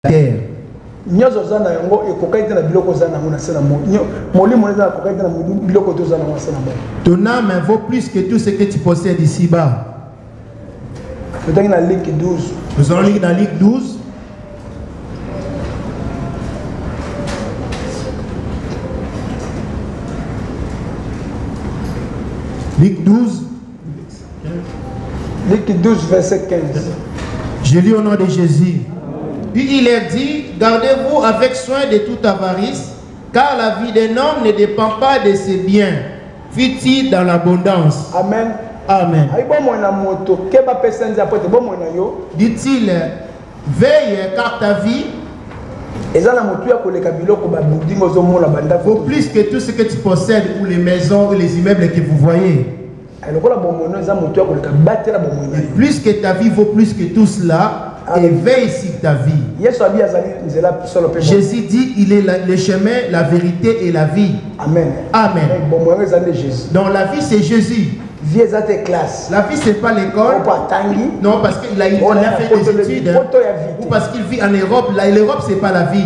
terre. Ton âme vaut plus que tout ce que tu possèdes ici-bas. Nous allons lire dans Luc 12. Luc 12. Luc 12, verset 15. Je lis au nom de Jésus. Puis il leur dit, gardez-vous avec soin de toute avarice, car la vie d'un homme ne dépend pas de ses biens, fut-il dans l'abondance. Amen. Amen. Dit-il, veille car ta vie vaut plus que tout ce que tu possèdes, ou les maisons, ou les immeubles que vous voyez. Plus que ta vie vaut plus que tout cela. Et veille sur ta vie. Jésus dit, il est le chemin, la vérité et la vie. Amen. Amen. Donc la vie c'est Jésus. La vie c'est pas l'école. Non, parce qu'il a fait des études. Ou parce qu'il vit en Europe. L'Europe c'est pas la vie.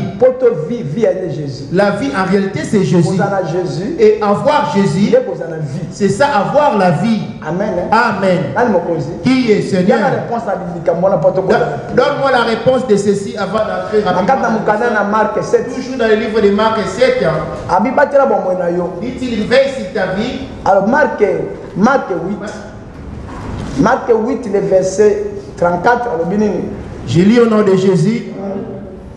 La vie en réalité c'est Jésus. Et avoir Jésus, c'est ça, avoir la vie. Amen. Amen. Qui est Seigneur? Donne-moi la réponse de ceci avant d'entrer rapidement. Toujours dans le livre de Marc 7. Dit-il, veille sur ta vie. Alors Marc 8, le verset 34. Je lis au nom de Jésus.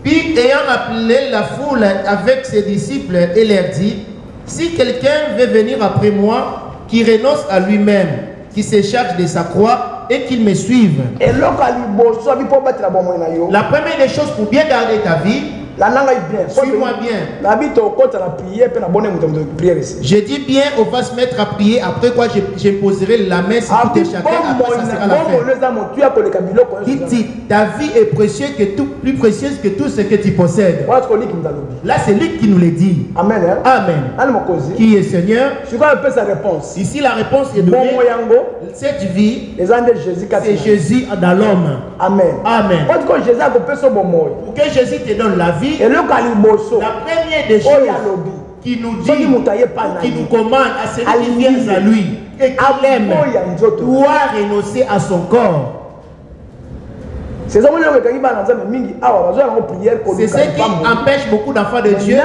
Puis ayant appelé la foule avec ses disciples et leur dit, si quelqu'un veut venir après moi, qui renonce à lui-même, qui se charge de sa croix et qu'il me suive. La première des choses pour bien garder ta vie, suis-moi bien. Je dis bien, on va se mettre à prier. Après quoi, je poserai la main sur tout et chacun. Après, ça sera la fin. Dit, ta vie est précieuse que tout, plus précieuse que tout ce que tu possèdes. Là, c'est lui qui nous le dit. Amen. Amen. Qui est Seigneur? Ici, la réponse est donnée. Cette vie, c'est Jésus dans l'homme. Amen. Amen. Pour que Jésus te donne la vie, la première des choses qui nous dit, qui nous commande à celui qui vient à lui et qui l'aime, doit renoncer à son corps. C'est ce qui empêche beaucoup d'enfants de Dieu.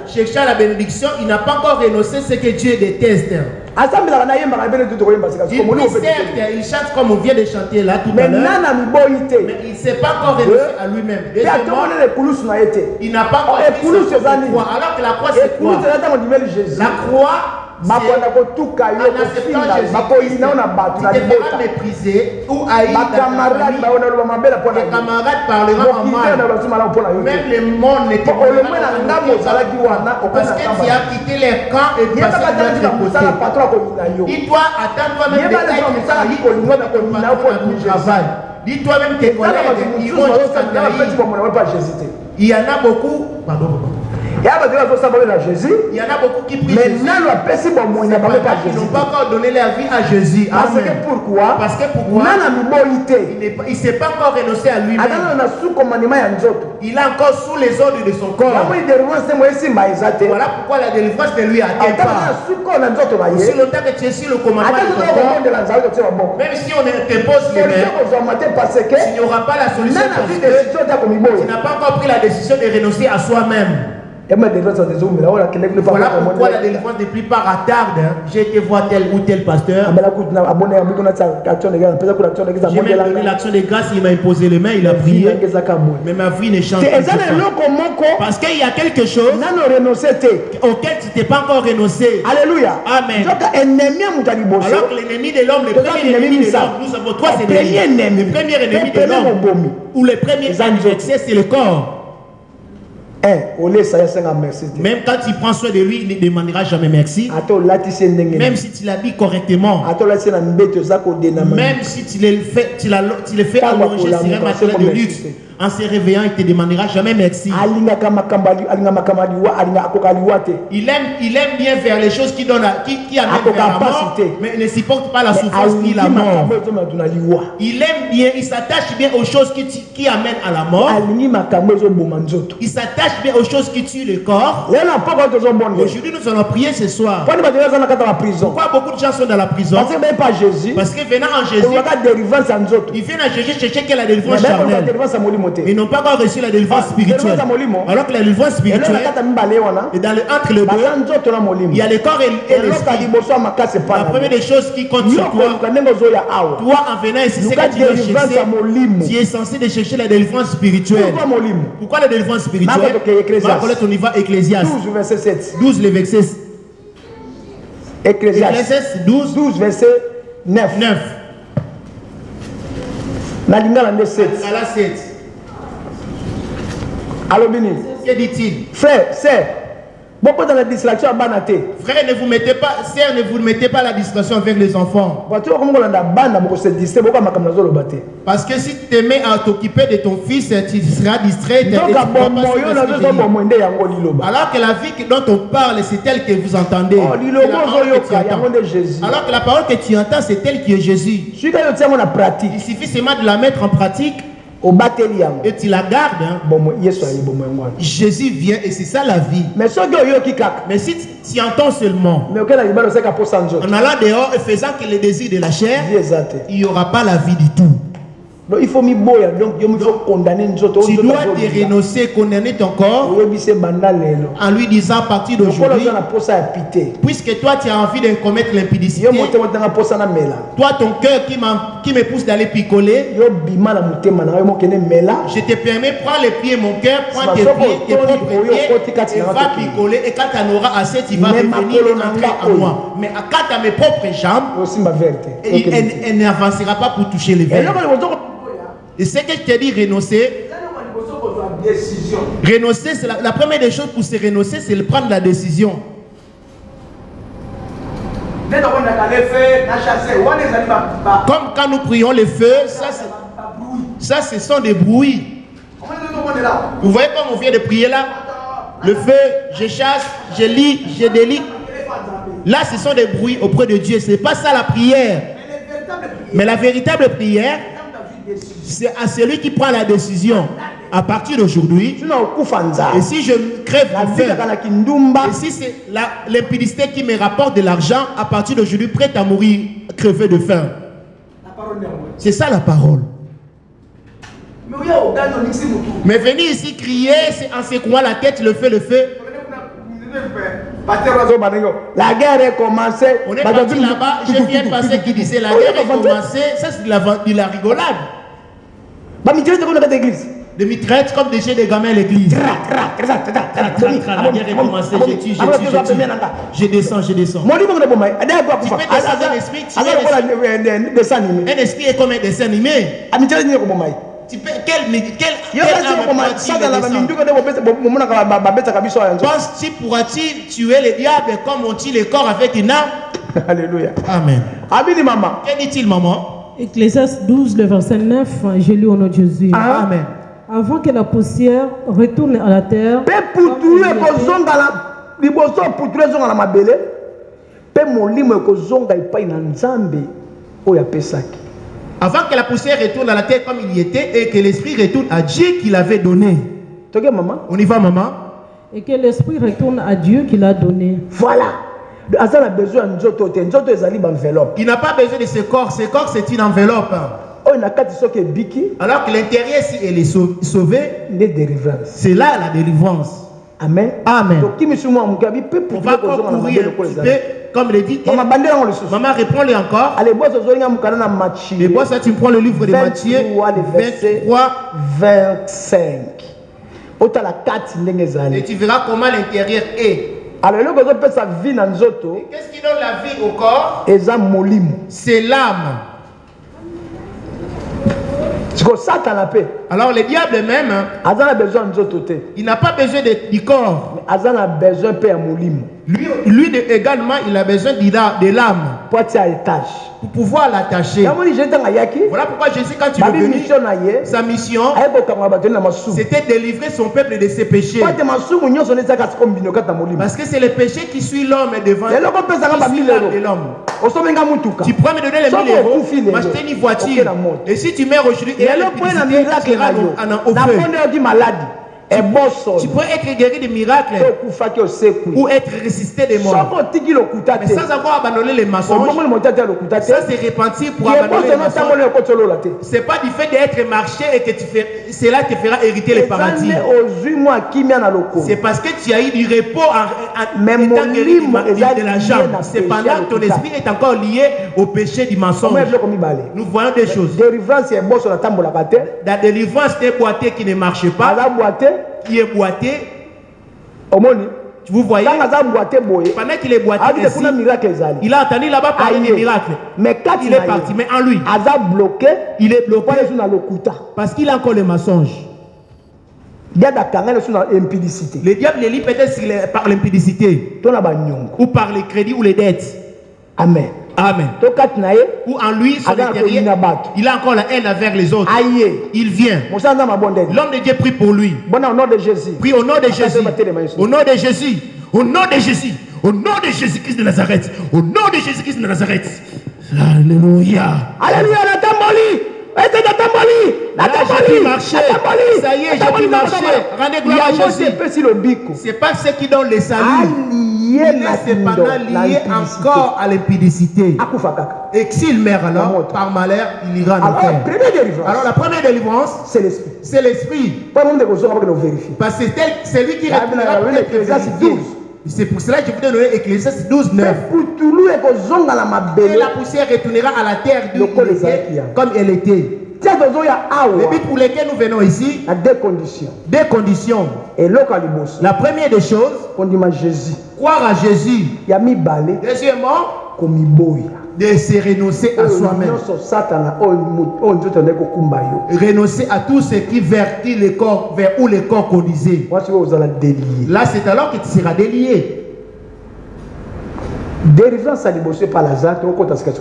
Cherchant la bénédiction, il n'a pas encore renoncé ce que Dieu déteste. Il chante comme on vient de chanter là tout à l'heure. Mais il ne s'est pas encore renoncé à lui-même. Il n'a pas encore renoncé à la croix. Alors que la croix c'est quoi? La croix, en acceptant Jésus, tu te feras mépriser ou haïr dans ta famille. Les camarades parleront en mal. Même le monde ne te parlera pas. Parce que tu as quitté les camps et passé de l'autre côté. Dis-toi, attends-toi même de travail. Dis-toi même tes collègues, ils vont jusqu'à t'haïr. Il y en a beaucoup. Pardon. Il y en a beaucoup qui prient Jésus. Ils n'ont pas encore donné leur vie à Jésus. Parce que pourquoi? Il ne s'est pas encore renoncé à lui-même. Il est encore sous les ordres de son corps. Voilà pourquoi la délivrance ne lui atteint pas. Aussi longtemps que tu es sur le commandement de ton corps, même si on te pose les mains, il n'y aura pas la solution parce que tu n'as pas encore pris la décision de renoncer à soi-même. Voilà pourquoi la délivrance ne plus pas retarde. J'ai été voir tel ou tel pasteur. J'ai même donné l'action de grâce, il m'a imposé les mains, il a prié. Mais ma vie ne change pas. Parce qu'il y a quelque chose auquel tu t'es pas encore renoncé. Alléluia. Amen. Alors que l'ennemi de l'homme, le premier ennemi de l'homme, nous avons trois ennemis. Le premier ennemi de l'homme, ou le premier adversaire, c'est le corps. Même quand il prend soin de lui, il ne demandera jamais merci. Même si tu l'habilles correctement. Même si tu le fais allonger sur un matelas de luxe. En se réveillant, il ne te demandera jamais merci. Il aime bien faire les choses qui amènent vers la mort, mais il ne supporte pas la souffrance ni la mort. Il aime bien, il s'attache bien aux choses qui amènent à la mort. Il s'attache bien aux choses qui tuent le corps. Aujourd'hui, nous allons prier ce soir. Pourquoi beaucoup de gens sont dans la prison? Parce que venant en Jésus, ils viennent à Jésus chercher quelle est la délivrance charnelle. Ils n'ont pas encore reçu la délivrance spirituelle. Alors que la délivrance spirituelle est entre les deux. Il y a le corps et l'esprit. La première des choses qui compte sur toi, en venant ici, c'est que tu dois chercher. Tu es censé de chercher la délivrance spirituelle. Pourquoi la délivrance spirituelle? On y va, Ecclésiaste 12, le verset. Ecclésiaste 12, verset 9. À la 7. Alors, que dit-il? Frère, beaucoup dans la distraction à Banaté. Frère, ne vous mettez pas la distraction avec les enfants. Parce que si tu te mets à t'occuper de ton fils, tu seras distrait. Alors que la vie dont on parle, c'est elle que vous entendez. Alors que la parole que tu entends, c'est elle qui est Jésus. Il suffit seulement de la mettre en pratique. Et tu la gardes. Jésus vient et c'est ça la vie. Mais si tu entends seulement, en allant dehors et faisant que les désirs de la chair, il n'y aura pas la vie du tout. Donc il faut condamner. Tu dois te renoncer, condamner ton corps en lui disant à partir d'aujourd'hui, puisque toi tu as envie de commettre l'impudicité, toi ton cœur qui me pousse d'aller picoler, je te permets, prends les pieds, mon cœur, prends tes pieds, tes propres pieds, et va picoler, et quand tu en auras assez, tu vas revenir et entrer à moi. Mais quand tu as mes propres jambes, elle n'avancera pas pour toucher les verres. Et ce que je te dis, renoncer, c'est la première des choses pour se renoncer, c'est de prendre la décision. Comme quand nous prions les feux, ça ce sont des bruits. Vous voyez comme on vient de prier là? Le feu, je chasse, je lis, je délie. Là, ce sont des bruits auprès de Dieu. Ce n'est pas ça la prière. Mais la véritable prière, c'est à celui qui prend la décision à partir d'aujourd'hui. Et si je crève de faim, et si c'est l'impudicité qui me rapporte de l'argent, à partir d'aujourd'hui, prêt à mourir, crever de faim. C'est ça la parole. Mais venir ici crier, c'est en secouant la tête, le feu. La guerre est commencée. On est parti là-bas, j'ai bien passé qui disait la guerre est commencée. Ça c'est de la rigolade. Des mitraillettes comme des jets de gamins à l'église. La guerre est commencée, je descends. Tu peux descendre l'esprit, un esprit est comme un dessin animé. Tu peux, pourras-tu tuer le diable comme on tue le corps avec une arme? Alléluia. Amen. Que dit-il, maman? Ecclésiaste 12, le verset 9, j'ai lu au nom de Jésus. Amen. Avant que la poussière retourne à la terre, avant que la poussière retourne à la terre comme il y était et que l'esprit retourne à Dieu qui l'avait donné. On y va, maman? Et que l'esprit retourne à Dieu qui l'a donné. Voilà. Il n'a pas besoin de ce corps c'est une enveloppe. Alors que l'intérieur, si elle est sauvée, c'est là la délivrance. Amen. Amen. On va courir un petit peu, comme le dit. Maman, réponds-le encore. Les bois, ça, tu prends le livre de Matthieu 23, 25. Et tu verras comment l'intérieur est. Qu'est-ce qui donne la vie au corps? C'est l'âme. Alors le diable même, il n'a pas besoin du corps. Lui également, il a besoin de l'âme. pour pouvoir l'attacher. Voilà pourquoi Jésus, quand il est venu, sa mission, c'était de délivrer son peuple de ses péchés. Parce que c'est le péché qui suit l'homme devant l'homme. Tu pourrais me donner les 1000 euros, m'acheter une voiture. Et si tu meurs aujourd'hui, et l'électricité sera au feu. Tu peux être guéri de miracles ou être résisté des morts. Mais sans avoir abandonné les mensonges, ça c'est repentir pour abandonner les mensonges. C'est pas du fait d'être marché et que cela te fera hériter les paradis. C'est parce que tu as eu du repos en étant guéri de la jambe. C'est pendant que ton esprit est encore lié au péché du mensonge. Nous voyons des choses. La délivrance des boîtiers qui ne marchent pas, qui est boité. Vous voyez, pendant qu'il est boité ici, il a entendu là-bas parler des miracles. Mais quand il est parti, mais en lui, il est bloqué parce qu'il a encore les mensonges. Le diable les lit peut-être par l'impudicité ou par les crédits ou les dettes. Amen. Amen. Ou en lui, son intérieur, il a encore la haine envers les autres. Il vient. L'homme de Dieu prie pour lui. Au nom de Jésus. Prie au nom de Jésus. Au nom de Jésus. Au nom de Jésus. Au nom de Jésus-Christ de Nazareth. Au nom de Jésus-Christ de Nazareth. Alléluia. Alléluia. La tamboli. J'ai pu marcher. Ça y est, j'ai pu marcher. Rendez gloire à Jésus. C'est pas ceux qui donnent les saluts. Il est cependant lié encore à l'impudicité. Et s'il meurt alors, par malheur, il ira en enfer. Alors la première délivrance, c'est l'esprit. C'est l'esprit. Parce que c'est lui qui répondra pour être vérifié. C'est pour cela que je voulais donner Ecclésiaste 12, 9. Et la poussière retournera à la terre d'où il était, comme elle était. Les buts pour lesquels nous venons ici, deux conditions. La première des choses, croire à Jésus. Deuxièmement, de se renoncer à soi-même. Renoncer à tout ce qui vertit le corps, vers où le corps conduisait. Là, c'est alors que tu seras délié.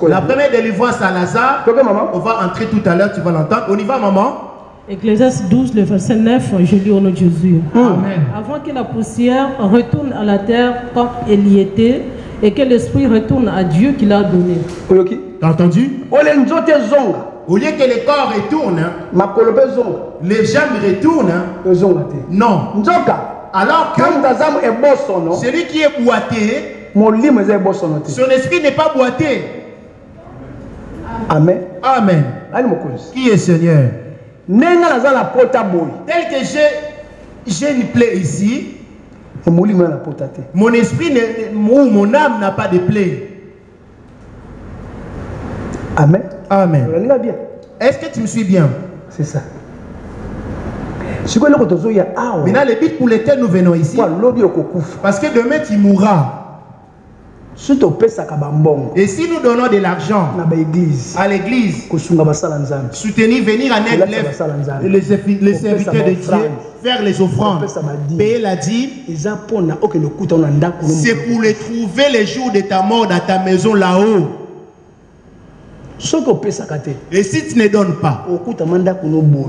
La première délivrance à Lazare, on va entrer tout à l'heure, tu vas l'entendre. On y va, maman. Ecclésiaste 12, le verset 9, je lis au nom de Jésus. Amen. Avant que la poussière retourne à la terre comme elle y était, et que l'esprit retourne à Dieu qui l'a donné. T'as entendu? Au lieu que le corps retourne, les jambes retournent. Non. Alors que celui qui est boité, son esprit n'est pas boité. Amen. Amen. Qui est Seigneur? Tel que j'ai une plaie ici, mon esprit ou mon âme n'a pas de plaie. Amen. Amen. Est-ce que tu me suis bien? C'est ça. Maintenant, le but pour lequel nous venons ici, parce que demain tu mourras. Et si nous donnons de l'argent à l'église, soutenir, venir en aide les serviteurs de Dieu, faire les offrandes, payer la dîme, c'est pour les trouver les jours de ta mort dans ta maison là-haut. Et si tu ne donnes pas,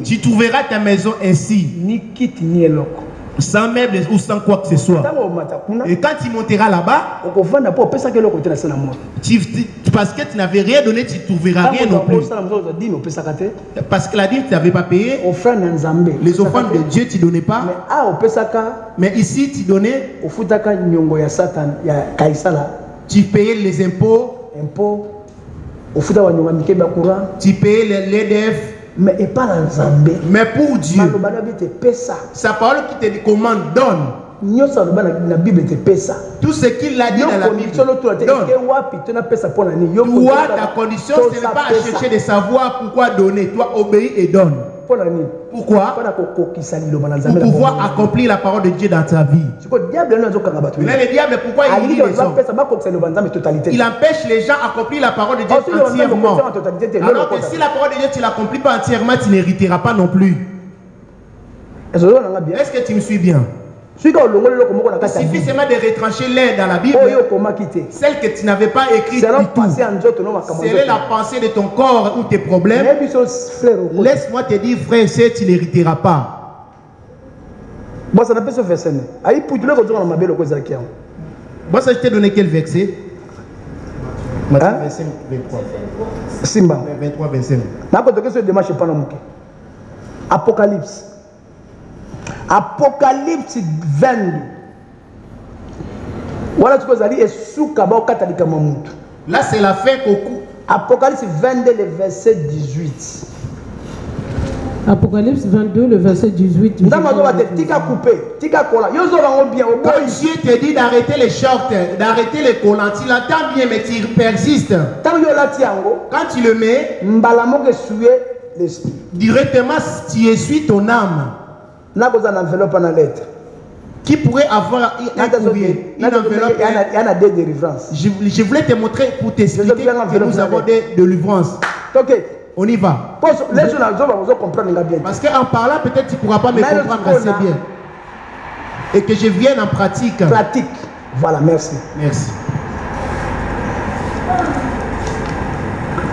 tu trouveras ta maison ainsi, sans meubles ou sans quoi que ce soit. Et quand tu monteras là-bas, parce que tu n'avais rien donné, tu ne trouveras rien non plus. Parce que la dîme, tu n'avais pas payé. Les offrandes de Dieu, tu ne donnais pas. Mais ici, tu donnais. Tu payais les impôts. Tu payais l'EDF. Mais pour Dieu, sa parole qui te commande, donne. Tout ce qu'il a dit dans la Bible, donne. Toi, ta condition, ce n'est pas à chercher de savoir pourquoi donner. Toi, obéis et donne. Pourquoi? Pour pouvoir accomplir la parole de Dieu dans ta vie. Mais le diable, pourquoi il dit les hommes? Il empêche les gens d'accomplir la parole de Dieu entièrement. Alors que si la parole de Dieu, tu ne l'accomplis pas entièrement, tu n'hériteras pas non plus. Est-ce que tu me suis bien? Il suffit seulement de retrancher l'air dans la Bible. Celle que tu n'avais pas écrite du tout. C'est la pensée de ton corps ou tes problèmes. Laisse-moi te dire, frère, tu ne l'hériteras pas. Bon, ça n'a pas ce verset. Bon, ça, je t'ai donné quel verset? Matthieu 25, 23. Simba. 23, 25. Apocalypse. Apocalypse 22. Voilà ce que vous allez dire. Là, c'est la fin qu'au Apocalypse 22, le verset 18. Apocalypse 22, le verset 18. Quand Dieu te dit d'arrêter les shorts, d'arrêter les collants, tu l'attends bien, mais tu persistes. Quand tu le mets, directement, tu essuies ton âme. Qui pourrait avoir un courrier, une enveloppe. Je voulais te montrer pour t'expliquer que nous avons des délivrances. On y va. Parce qu'en parlant, peut-être tu ne pourras pas me comprendre assez bien. Et que je vienne en pratique. Pratique. Voilà, merci. Merci.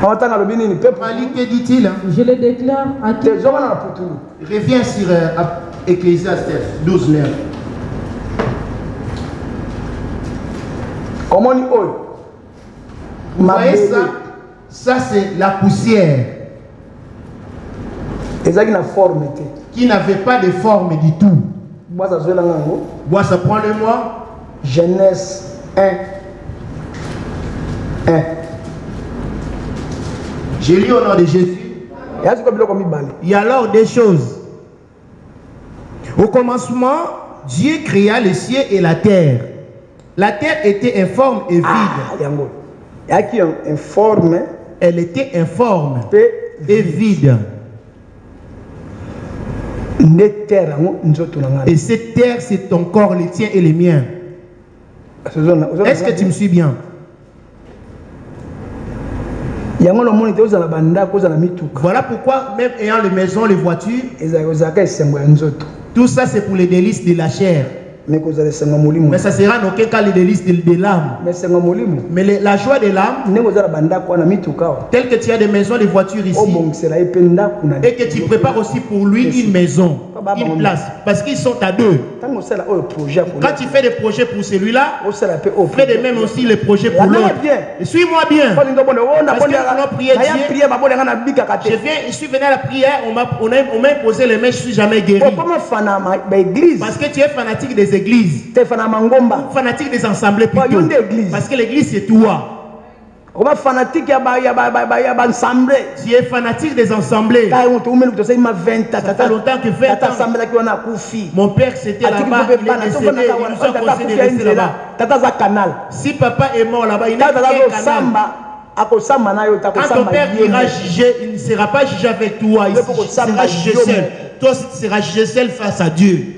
Malik, que dit-il? Je le déclare à qui? Reviens sur Ecclésiaste 12, 9. Comment on dit? Vous voyez ça? Ça, c'est la poussière. Qui n'avait pas de forme du tout. Bois, ça prend le mois. Genèse 1. J'ai lu au nom de Jésus. Il y a alors des choses. Au commencement, Dieu créa les cieux et la terre. La terre était informe et vide. Elle était informe et vide. Et cette terre, c'est ton corps, le tien et les miens. Est-ce que tu me suis bien? Voilà pourquoi, même ayant les maisons, les voitures, tout ça c'est pour les délices de la chair. Mais ça sera en aucun cas les délices de l'âme. Mais la joie de l'âme, tel que tu as des maisons, des voitures ici, et que tu prépares aussi pour lui une maison, une place, parce qu'ils sont à deux. Quand tu fais des projets pour celui-là, fais de même aussi les projets pour l'autre. Suis-moi bien. Parce que nous allons prier Dieu. Je suis venu à la prière, on m'a imposé les mains, je ne suis jamais guéri. Parce que tu es fanatique des églises. Fanatique des assemblées plutôt. Parce que l'église c'est toi. Tu es fanatique des assemblées. Ça fait longtemps que 20 ans. Mon père c'était là-bas. Il est décédé. Ils nous ont conseillé de rester là-bas. Si papa est mort là-bas, il n'est pas canal. Quand ton père ira juger, il ne sera pas jugé avec toi. Il sera jugé seul. Toi aussi tu seras jugé seul face à Dieu.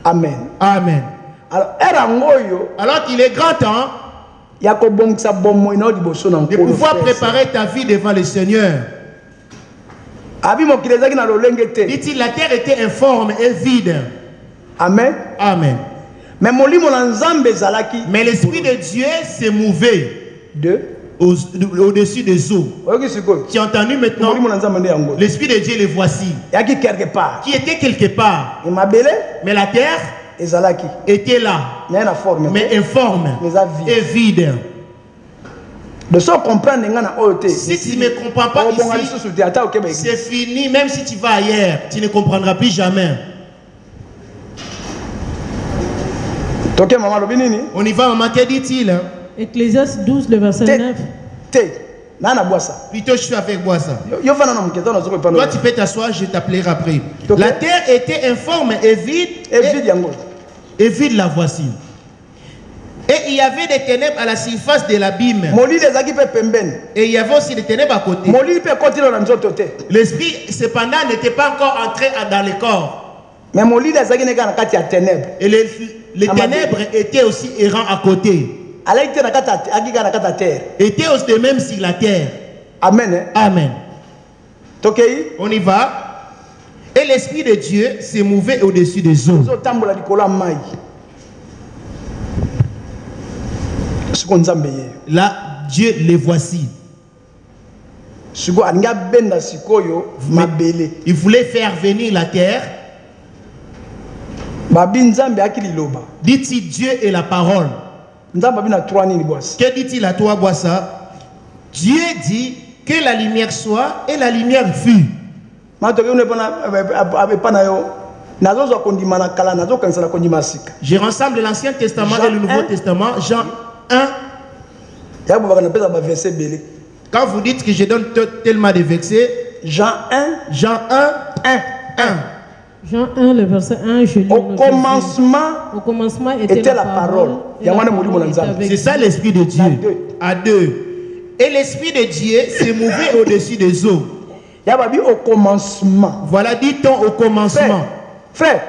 Amen. Amen. Alors qu'il est grand temps de pouvoir préparer ta vie devant le Seigneur. Dit-il, la terre était informe et vide. Amen. Amen. Mais l'Esprit de Dieu s'est mouvé au-dessus des eaux. Tu as entendu maintenant? L'Esprit de Dieu, le voici. Qui était quelque part. Mais la terre était là, mais informe et vide. Si tu ne me comprends pas ici, c'est fini. Même si tu vas ailleurs, tu ne comprendras plus jamais. On y va, maman, que dit-il? Ecclésiaste 12, le verset 9. Plutôt, je suis avec moi ça. Toi, tu peux t'asseoir, je t'appellerai après. La terre était informe et vide. Et vide, la voici. Et il y avait des ténèbres à la surface de l'abîme. Et il y avait aussi des ténèbres à côté. L'esprit, cependant, n'était pas encore entré dans le corps. Et les ténèbres étaient aussi errants à côté. Était aussi de même sur la terre. Amen. Amen. On y va. Et l'Esprit de Dieu s'est mouvé au-dessus des eaux. Là, Dieu les voici. Il voulait faire venir la terre. Dit-il, Dieu est la parole. Que dit-il à toi, Boissa? Dieu dit que la lumière soit et la lumière fut. Je rassemble l'Ancien Testament et le Nouveau Testament. Jean 1. Quand vous dites que je donne tellement de versets, Jean 1. Jean 1. 1. Jean 1, le verset 1, je lis. Au commencement était la parole. C'est ça l'Esprit de Dieu. À 2. Et l'Esprit de Dieu s'est mouvé au-dessus des eaux. Au commencement. Voilà, dit-on au commencement. Frère,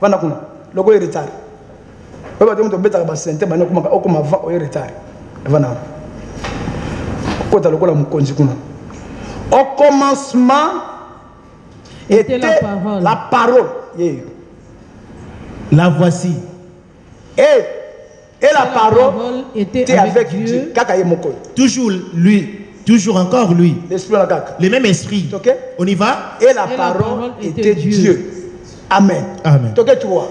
le retard. Au commencement était la parole. La voici. Et la parole était avec Dieu. Toujours lui. Toujours encore lui. Le même esprit. Okay. On y va. Et la parole était Dieu. Amen. Amen. Tu vois.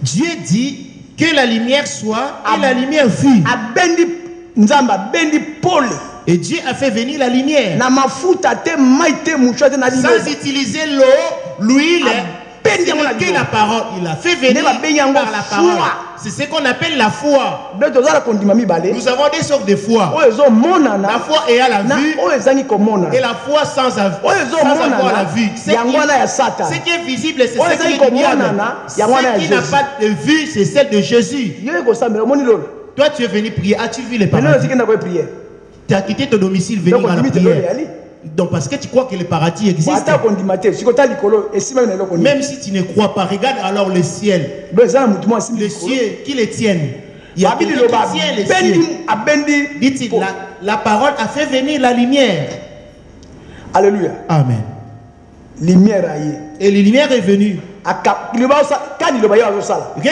Dieu dit que la lumière soit et la lumière fut. Et Dieu a fait venir la lumière. Sans utiliser l'eau, l'huile, que la parole. Il a fait venir par la parole. C'est ce qu'on appelle la foi. Nous avons des sortes de foi. La foi est à la vue et la foi sans avoir la vue. Ce qui est visible, c'est ce qui est ignoble. Ce qui n'a pas de vue, c'est celle de Jésus. Toi, tu es venu prier. As-tu vu les paradis? Tu as quitté ton domicile, venu à la prière. Donc parce que tu crois que le paradis existe. Même si tu ne crois pas, regarde alors le ciel. Le ciel, qui les tiennent? Il y a quelqu'un qui tient les cieux. Dit-il, la parole a fait venir la lumière. Alléluia. Amen. Lumière. Et la lumière est venue. Rien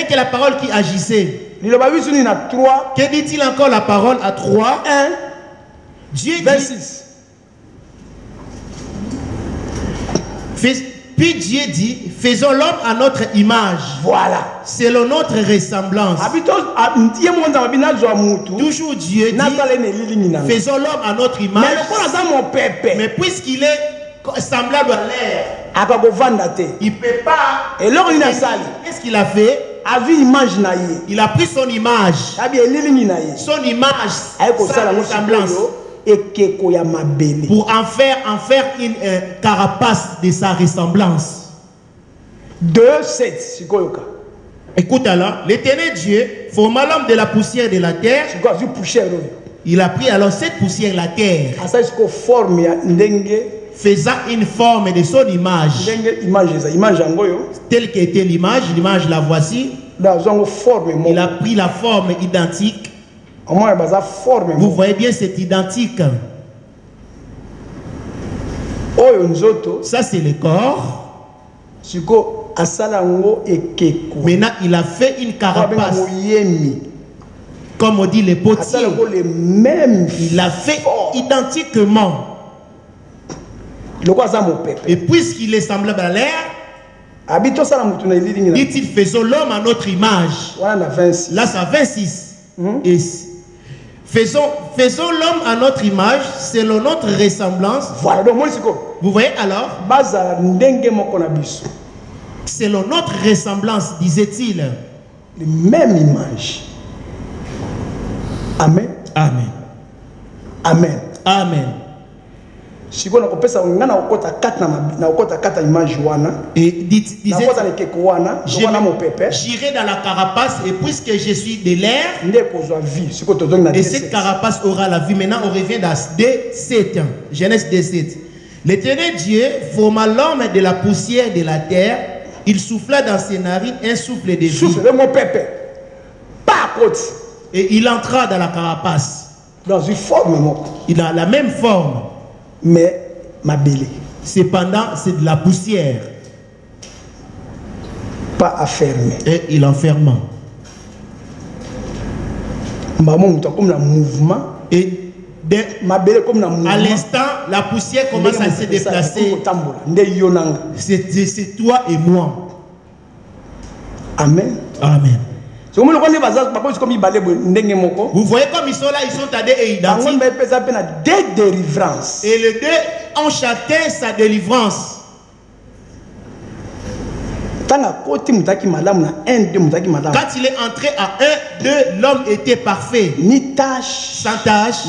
que la parole qui agissait. Que dit-il encore la parole à 3? 1. Dieu dit, 26. Puis Dieu dit, faisons l'homme à notre image. Voilà. Selon notre ressemblance. Toujours Dieu dit, faisons l'homme à notre image. Mais puisqu'il est semblable à l'air, il ne peut pas. Qu'est-ce qu'il a fait? Il a pris son image. Son image, sa ressemblance. Pour en faire une carapace de sa ressemblance. 2:7. Écoute alors, l'Éternel Dieu forma l'homme de la poussière de la terre. Il a pris alors cette poussière, la terre, faisant une forme de son image. Telle qu'était l'image la voici. Il a pris la forme identique. Vous voyez bien, c'est identique. Ça, c'est le corps. Maintenant, il a fait une carapace. Comme on dit les potiers. Il a fait identiquement. Et puisqu'il est semblable à l'air, dit-il, faisons l'homme à notre image. Là, c'est 26. Et faisons l'homme à notre image, selon notre ressemblance. Voilà. Vous voyez alors? Selon notre ressemblance, disait-il. La même image. Amen. Amen. Amen. Amen. Et disait, j'irai dans la carapace et puisque je suis de l'air, et cette carapace aura la vie. Maintenant on revient dans D7, Genèse D7. L'Éternel Dieu forma l'homme de la poussière de la terre, il souffla dans ses narines un souffle de vie. Et il entra dans la carapace. Dans une forme. Il a la même forme. Mais ma belle. Cependant, c'est de la poussière. pas affermé. Et il enferme. Comme un mouvement. Et à l'instant, la poussière commence à se déplacer. C'est toi et moi. Amen. Amen. Vous voyez comme ils sont là, ils sont à deux et identiques. Et les deux ont chacun sa délivrance. Quand il est entré à 1, 2, l'homme était parfait. Ni tâche, sans tâche,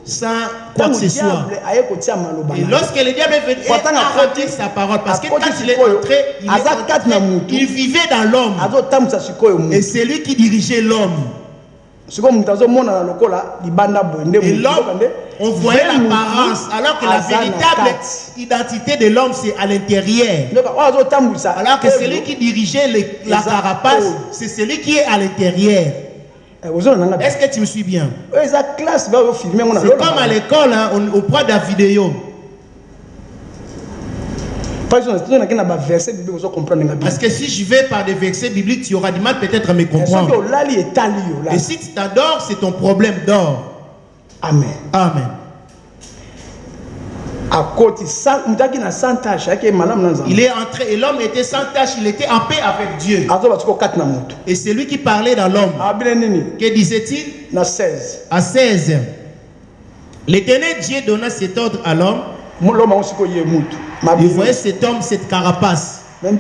sans quoi que ce soit. Et lorsque le diable est venu, il a rempli sa parole. Parce que quand il est entré, il vivait dans l'homme. Et c'est lui qui dirigeait l'homme. Et l'homme, on voyait l'apparence, alors que la véritable identité de l'homme, c'est à l'intérieur. Alors que celui qui dirigeait la carapace, c'est celui qui est à l'intérieur. Est-ce que tu me suis bien? C'est comme à l'école, hein, on prend de la vidéo. Parce que si je vais par des versets bibliques, tu auras du mal peut-être à me comprendre. Et si tu t'adores, c'est ton problème d'or. Amen. Amen. Il est entré et l'homme était sans tâche, il était en paix avec Dieu. Et c'est lui qui parlait dans l'homme. Que disait-il? À 16. L'Éternel Dieu donna cet ordre à l'homme. Vous voyez cet homme, cette carapace. Alors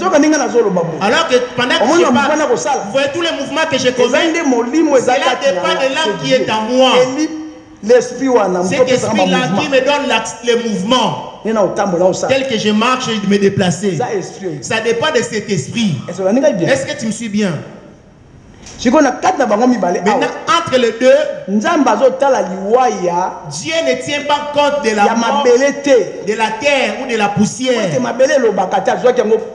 que pendant que je parle, vous voyez tous les mouvements que je commets. Cela dépend de l'âme qui est en moi. Cet esprit-là qui me donne les mouvements. Tel que je marche, je me déplacer. Ça dépend de cet esprit. Est-ce que tu me suis bien? Maintenant, entre les deux, Dieu ne tient pas compte de la mort, de la terre ou de la poussière.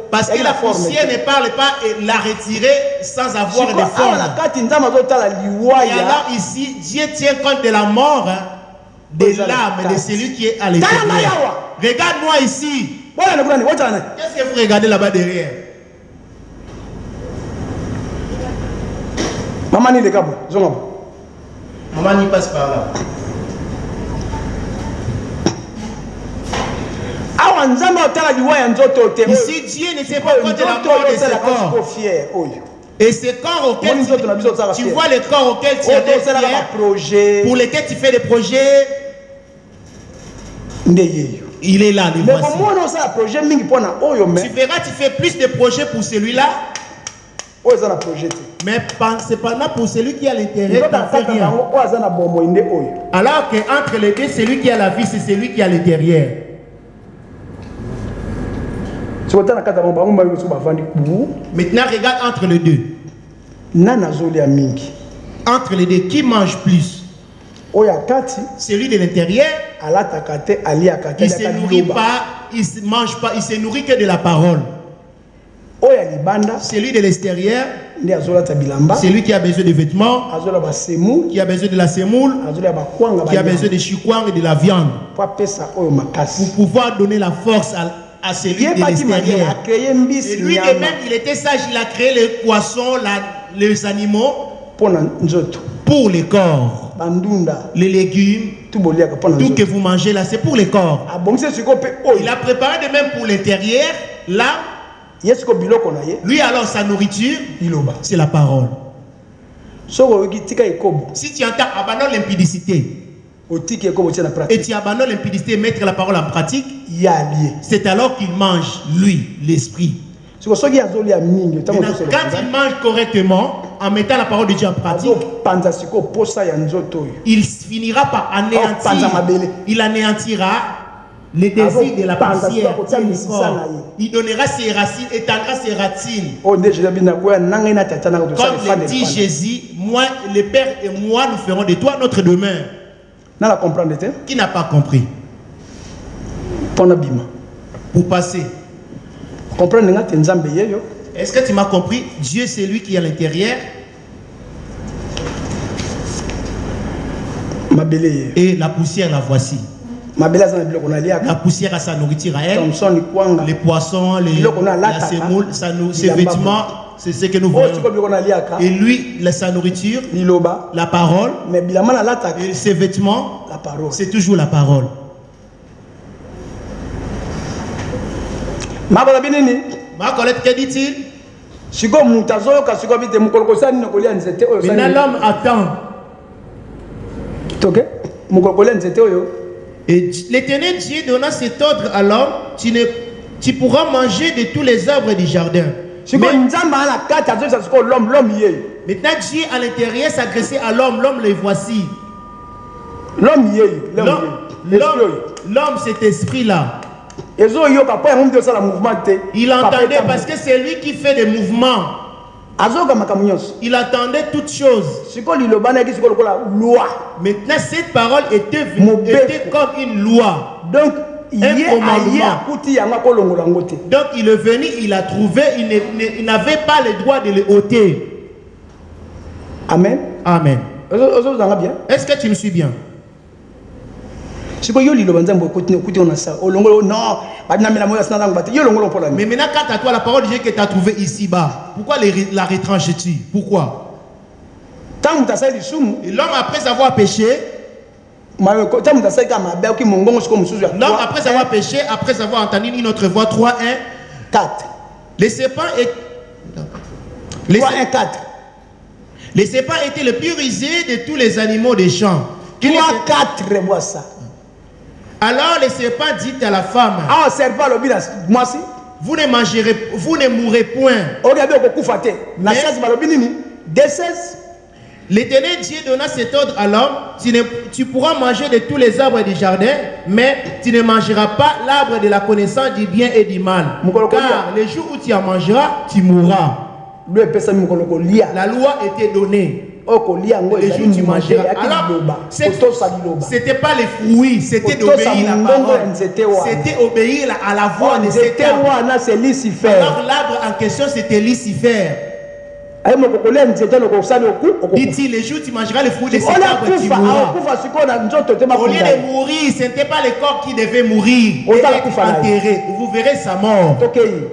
Parce que la poussière ne parle pas et la retirer sans avoir de forme. Et alors ici, Dieu tient compte de la mort, hein, de l'âme de celui qui est à l'intérieur. Regarde-moi ici. Qu'est-ce que vous regardez là-bas derrière? Maman ni Maman ni passe par là. Ici, Dieu ne sait pas compte de la mort de ce corps. Et ce corps auquel tu vois le corps auquel tu as des fiers, pour lesquels tu fais des projets, il est là, le voici. Tu verras, tu fais plus de projets pour celui-là. Mais cependant pour celui qui est à l'intérieur, tu n'en fais rien. Alors qu'entre les deux, celui qui a la vie, c'est celui qui est à l'intérieur. Maintenant, regarde entre les deux. Entre les deux, qui mange plus? Celui de l'intérieur, il ne se nourrit pas, il ne mange pas, il se nourrit que de la parole. Celui de l'extérieur, c'est lui qui a besoin de vêtements, qui a besoin de la semoule, qui a besoin de chikwang et de la viande, pour pouvoir donner la force à celui de l'extérieur. Et lui de même, il était sage, il a créé les poissons, les animaux pour les corps, les légumes, tout que vous mangez là, c'est pour les corps. Il a préparé de même pour l'intérieur, là. Lui alors sa nourriture, c'est la parole. Si tu entends abandonne l'impudicité et tu abandonnes l'impudicité et mettre la parole en pratique, c'est alors qu'il mange, lui, l'esprit. Quand il mange correctement, en mettant la parole de Dieu en pratique, il finira par anéantir. Il anéantira les désirs de la poussière. Il donnera ses racines, étendra ses racines. Comme le dit Jésus, moi, le Père et moi, nous ferons de toi notre demeure. Qui n'a pas compris? Pour passer. Est-ce que tu m'as compris? Dieu, c'est lui qui est à l'intérieur. Et la poussière, la voici. La poussière a sa nourriture à elle. Les poissons, la semoule, ses vêtements, c'est ce que nous voyons. Et lui, sa nourriture, la parole, et ses vêtements, c'est toujours la parole. Ma Colette, que dit-il? Maintenant l'homme attend. Et l'Éternel Dieu donna cet ordre à l'homme, tu pourras manger de tous les arbres du jardin. Maintenant Dieu à l'intérieur s'adressait à l'homme, l'homme le voici. L'homme cet esprit-là. Il entendait parce que c'est lui qui fait des mouvements. Il entendait toutes choses. Maintenant cette parole était comme une loi. Donc il est venu, il a trouvé, il n'avait pas le droit de le ôter. Amen. Amen. Est-ce que tu me suis bien? Mais maintenant, quand à toi la parole de Dieu que tu as trouvée ici-bas, pourquoi la retranches-tu? Pourquoi? L'homme après avoir péché, l'homme après avoir péché, après avoir entendu une autre voix, 3, 1, 4. Les serpents étaient le plus rusé de tous les animaux des champs. 3, 4, revois ça. Alors le serpent dit à la femme, vous ne mourrez point. L'Éternel Dieu donna cet ordre à l'homme, tu pourras manger de tous les arbres du jardin, mais tu ne mangeras pas l'arbre de la connaissance du bien et du mal. Car le jour où tu en mangeras, tu mourras. La loi était donnée. Les jours où tu mangeras. Alors, c'était pas les fruits, c'était d'obéir la parole. C'était obéir à la voix de cet arbre. Alors l'arbre en question, c'était Lucifer. Dit-il, les jours où tu mangeras les fruits de cet arbre, tu mourras. Au lieu de mourir, ce n'était pas le corps qui devait mourir et être enterré. Vous verrez sa mort.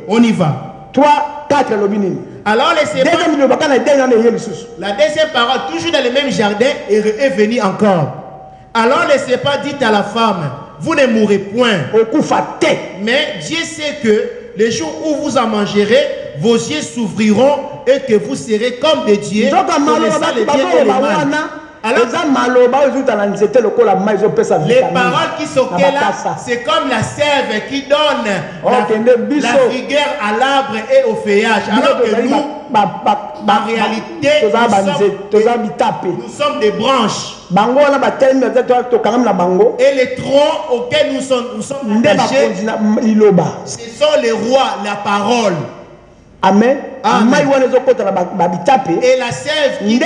On y va. 3, 4, alors les serpents, la deuxième parole, toujours dans le même jardin, est venue encore. Alors les serpents dit à la femme, vous ne mourrez point. Mais Dieu sait que le jour où vous en mangerez, vos yeux s'ouvriront et que vous serez comme des dieux, connaissant le bien et le mal. Alors, les paroles qui sont là, c'est comme la sève qui donne la vigueur à l'arbre et au feuillage. Alors que nous, en réalité, nous sommes des branches. Et les troncs auxquels nous sommes attachés, ce sont les rois, la parole. Amen. Amen. Et la sève qui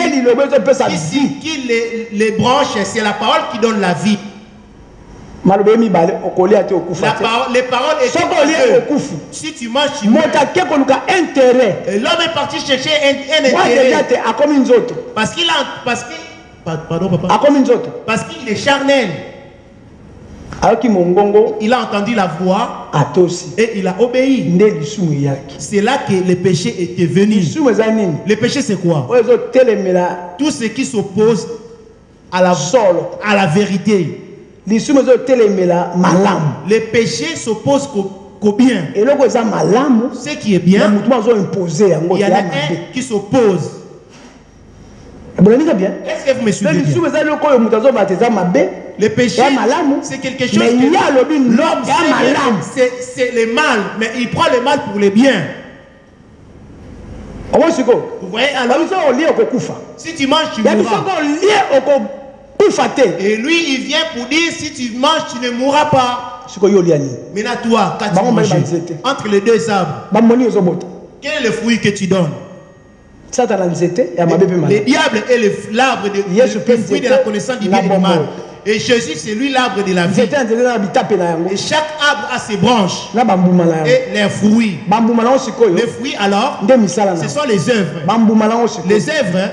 les branches, c'est la parole qui donne la vie. Les paroles étaient que si tu manges, tu meurs. Et l'homme est parti chercher un intérêt. Parce qu'il est charnel. Il a entendu la voix et il a obéi. C'est là que le péché était venu. Le péché, c'est quoi? Tout ce qui s'oppose à la vérité. Le péché s'oppose qu'au bien. Ce qui est bien, il y en a un qui s'oppose. Est-ce que vous me suivez bien? Le péché, c'est quelque chose que l'homme c'est le mal, mais il prend le mal pour le bien. Vous voyez, alors, si tu manges, tu mourras. Et lui, il vient pour dire, si tu manges, tu ne mourras pas. Maintenant, toi, quand tu manges, entre les deux arbres, quel est le fruit que tu donnes? Le diable est l'arbre, le fruit de la connaissance du bien et du mal. Et Jésus, c'est lui l'arbre de la vie. Et chaque arbre a ses branches et les fruits. Les fruits, alors, ce sont les œuvres. Les œuvres,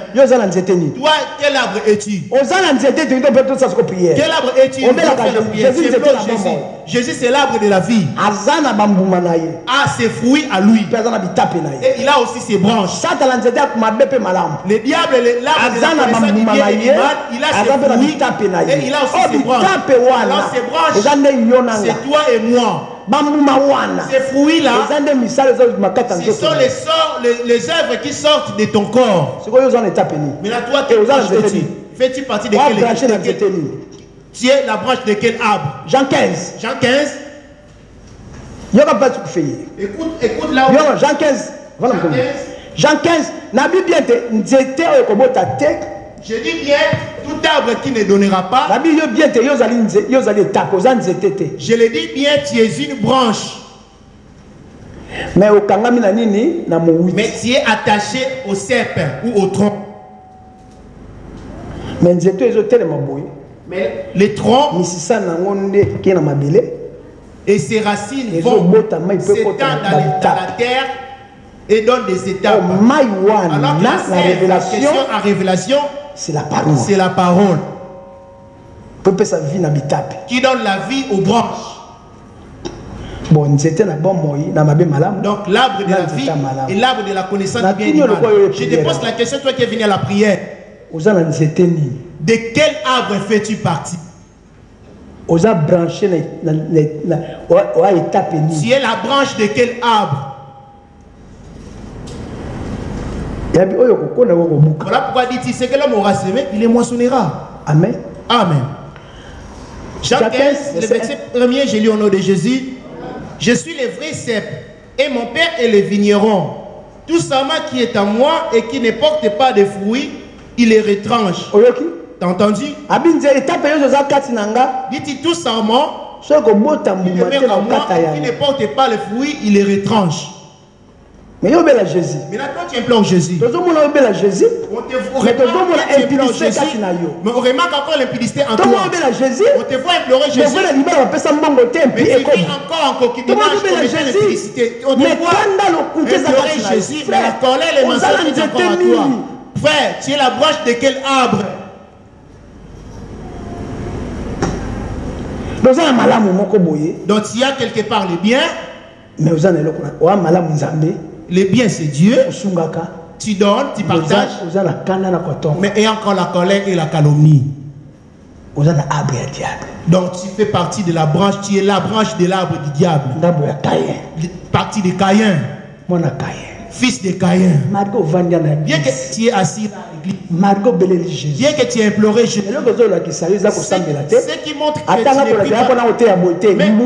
toi, quel arbre es-tu? Quel arbre es-tu? Jésus, c'est l'arbre de la vie. A ses fruits à lui. Et il a aussi ses branches. Le diable, l'arbre de la connaissance du bien et du mal, il a ses fruits et il a aussi ses branches. Alors ses branches, c'est toi et moi. Ces fruits-là, ce sont les œuvres qui sortent de ton corps. Mais là, toi, fais-tu partie de quel? Tu es la branche de quel arbre? Jean 15. Jean 15. Écoute là. Jean 15. Voilà. Jean 15. Je dis bien, tout arbre qui ne donnera pas. Je le dis bien, tu es une branche. Mais tu es attaché au cep ou au tronc. Mais les troncs et ses racines vont s'étendre dans la terre et donnent des étapes. Alors que la question à révélation, c'est la parole. C'est la parole qui donne la vie aux branches. Donc l'arbre de la vie et l'arbre de la connaissance du bien et du mal. Je te pose la question, toi qui es venu à la prière. De quel arbre fais-tu partie? Tu es la branche de quel arbre? Voilà pourquoi dit-il, c'est que l'homme aura semé, il les moissonnera. Amen. Amen. Jean 15, le verset 1er, j'ai lu au nom de Jésus. Je suis le vrai cep et mon père est le vigneron. Tout sarment qui est en moi et qui ne porte pas de fruits, il les retranche. T'as entendu? Dit-il tout sarment qui ne porte pas le fruit, il les retranche. Mais Jésus. Mais là, toi, tu implores Jésus. On remarque encore l'impudicité en toi. On te voit implorer Jésus. Mais tu vis encore en concubinage pour l'impudicité. On te voit implorer Jésus, mais la colère et les mensonges sont encore à toi. Frère, tu es la branche de quel arbre? Donc il y a quelque part le bien. Le bien c'est Dieu. Tu donnes, tu partages. Mais il y a encore la colère et la calomnie. Donc tu fais partie de la branche, tu es la branche de l'arbre du diable. Partie de Caïn. Fils de Caïn. Bien que tu es assis à l'église, bien que tu aies imploré Jésus, ce qui montre que tu n'es plus même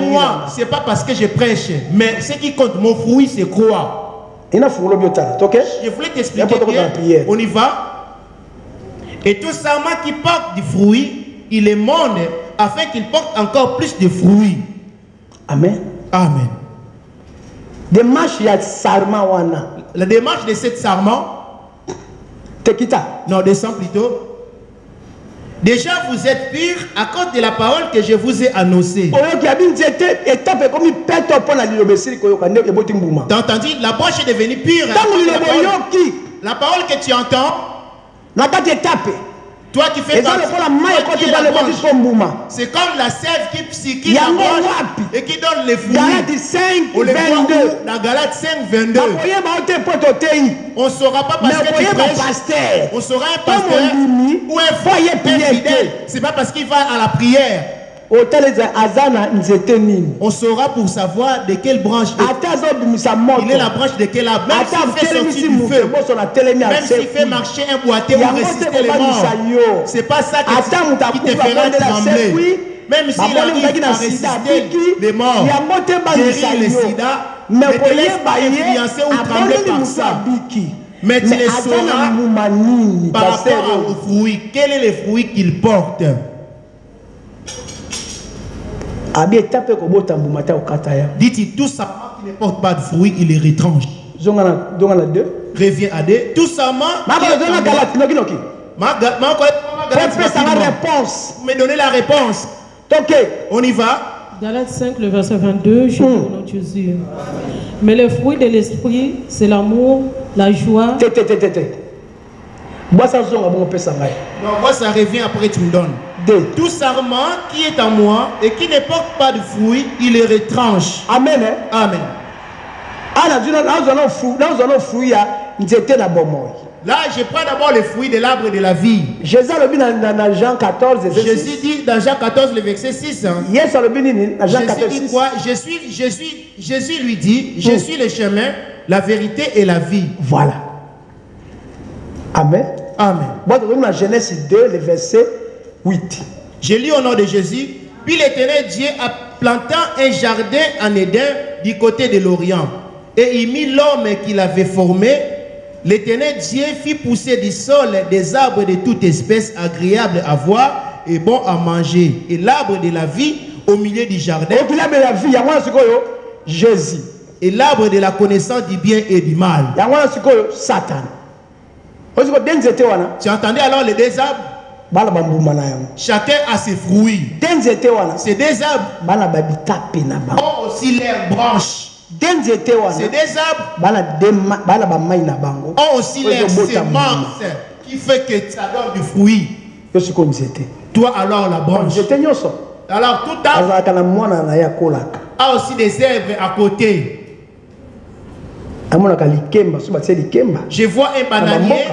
moi, c'est pas parce que je prêche, mais ce qui compte, mon fruit, c'est quoi? Je voulais t'expliquer bien, on y va. Et tout sarment qui porte du fruit, il est monde afin qu'il porte encore plus de fruits. Amen. Amen. La démarche de cette sarment, non, descends plutôt. Déjà vous êtes purs à cause de la parole que je vous ai annoncée. T'as entendu? La branche est devenue pure. La parole que tu entends, toi qui fais partie, c'est comme la sève qui la branche et qui donne les fruits. On les voit où? Dans Galates 5, 22. On ne saura pas parce que tu prêches. On saura un pasteur ou un foyer fidèle. Ce n'est pas parce qu'il va à la prière. On saura pour savoir de quelle branche il est la branche de quel arbre. Même s'il fait sortir du feu, même s'il fait marcher un boité ou résister les morts, c'est pas ça qui te fera trembler. Même s'il arrive à résister les morts, guérir le sida, ne te laisse pas influencer ou trembler par ça. Mais tu les sauras par rapport aux fruits. Quel est le fruit qu'il porte? Dit-il, tout sarment qui ne porte pas de fruits, il les retranche. Reviens à deux. Tout sarment. réponse. Vous me donnez la réponse. Ok. On y va. Galates 5, le verset 22, je dis au nom de Jésus. Mais le fruit de l'esprit, c'est l'amour, la joie. Moi, ça revient après, tu me donnes. Tout sarment qui est en moi et qui ne porte pas de fruit, il est retranche. Amen. Amen. Là, je prends d'abord le fruit de l'arbre de la vie. Jésus dit dans Jean 14, le verset 6. Jésus dit quoi? Jésus lui dit, je suis le chemin, la vérité et la vie. Voilà. Amen. Amen. Bon, dans Genèse 2, le verset 8. Je lis au nom de Jésus. Puis l'Éternel Dieu a planté un jardin en Éden du côté de l'Orient. Et il mit l'homme qu'il avait formé. L'Éternel Dieu fit pousser du sol des arbres de toute espèce agréables à voir et bons à manger. Et l'arbre de la vie au milieu du jardin. Et l'arbre de la vie, il y a Jésus. Et l'arbre de la connaissance du bien et du mal. Il y a Satan. Tu entendais alors les deux arbres? Chacun a ses fruits. Ces deux arbres ont aussi leurs branches. Ces deux arbres ont aussi leurs semences qui fait que ça donne du fruit. Toi alors la branche. Alors tout arbre a aussi des herbes à côté. Je vois un bananier.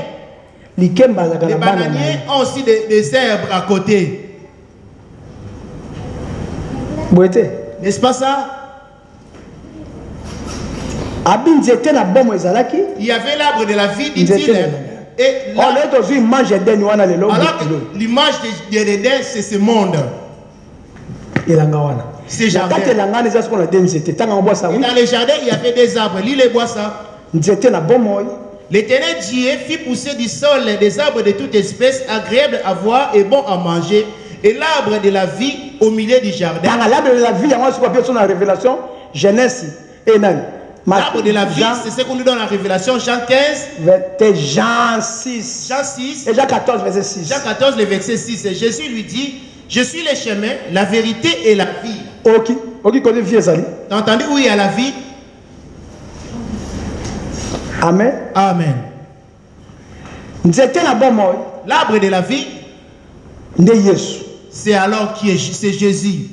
Les bananiers ont aussi des herbes à côté. N'est-ce pas ça? Il y avait l'arbre de la vie, dit-il. Et là, alors que l'image de l'Éden, c'est ce monde. C'est jardin. Et dans les jardins, il y avait des arbres. Lis les bois ça. L'Éternel Dieu fit pousser du sol des arbres de toute espèce, agréables à voir et bons à manger, et l'arbre de la vie au milieu du jardin. L'arbre de la vie, il y a une révélation, Genèse et l'arbre de la vie, c'est ce qu'on nous donne en révélation, Jean 15, Jean 6, Jean 6, et Jean 14, verset 6. Jean 14, le verset 6. Et Jésus lui dit, je suis le chemin, la vérité et la vie. Ok, connais vie ça. T'as entendu où il y a la vie? Amen. Amen. L'arbre de la vie, c'est alors qui est, c'est Jésus.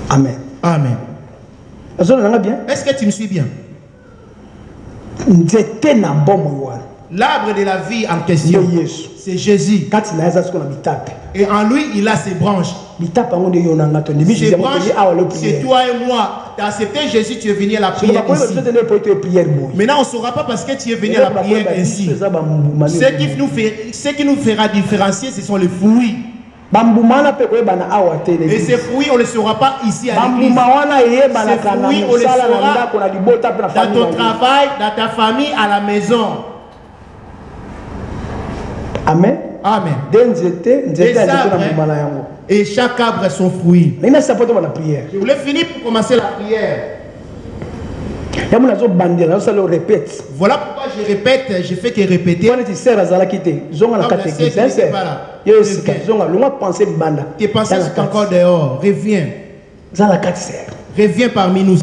Amen. Amen. Est-ce que tu me suis bien? L'arbre de la vie en question, c'est Jésus. Et en lui, il a ses branches. Ces branches, c'est toi et moi. Tu as accepté Jésus, tu es venu à la prière ici. Maintenant, on ne saura pas parce que tu es venu à la prière ainsi. Ce qui nous fera différencier, ce sont les fruits. Et ces fruits, on ne les saura pas ici à l'église. Ces fruits, on les saura dans ton travail, dans ta famille, à la maison. Amen. Amen. Et chaque arbre a son fruit. Je voulais finir pour commencer la prière. Voilà pourquoi je répète, je fais que répéter. Tes pensées sont encore dehors. Reviens. Reviens parmi nous.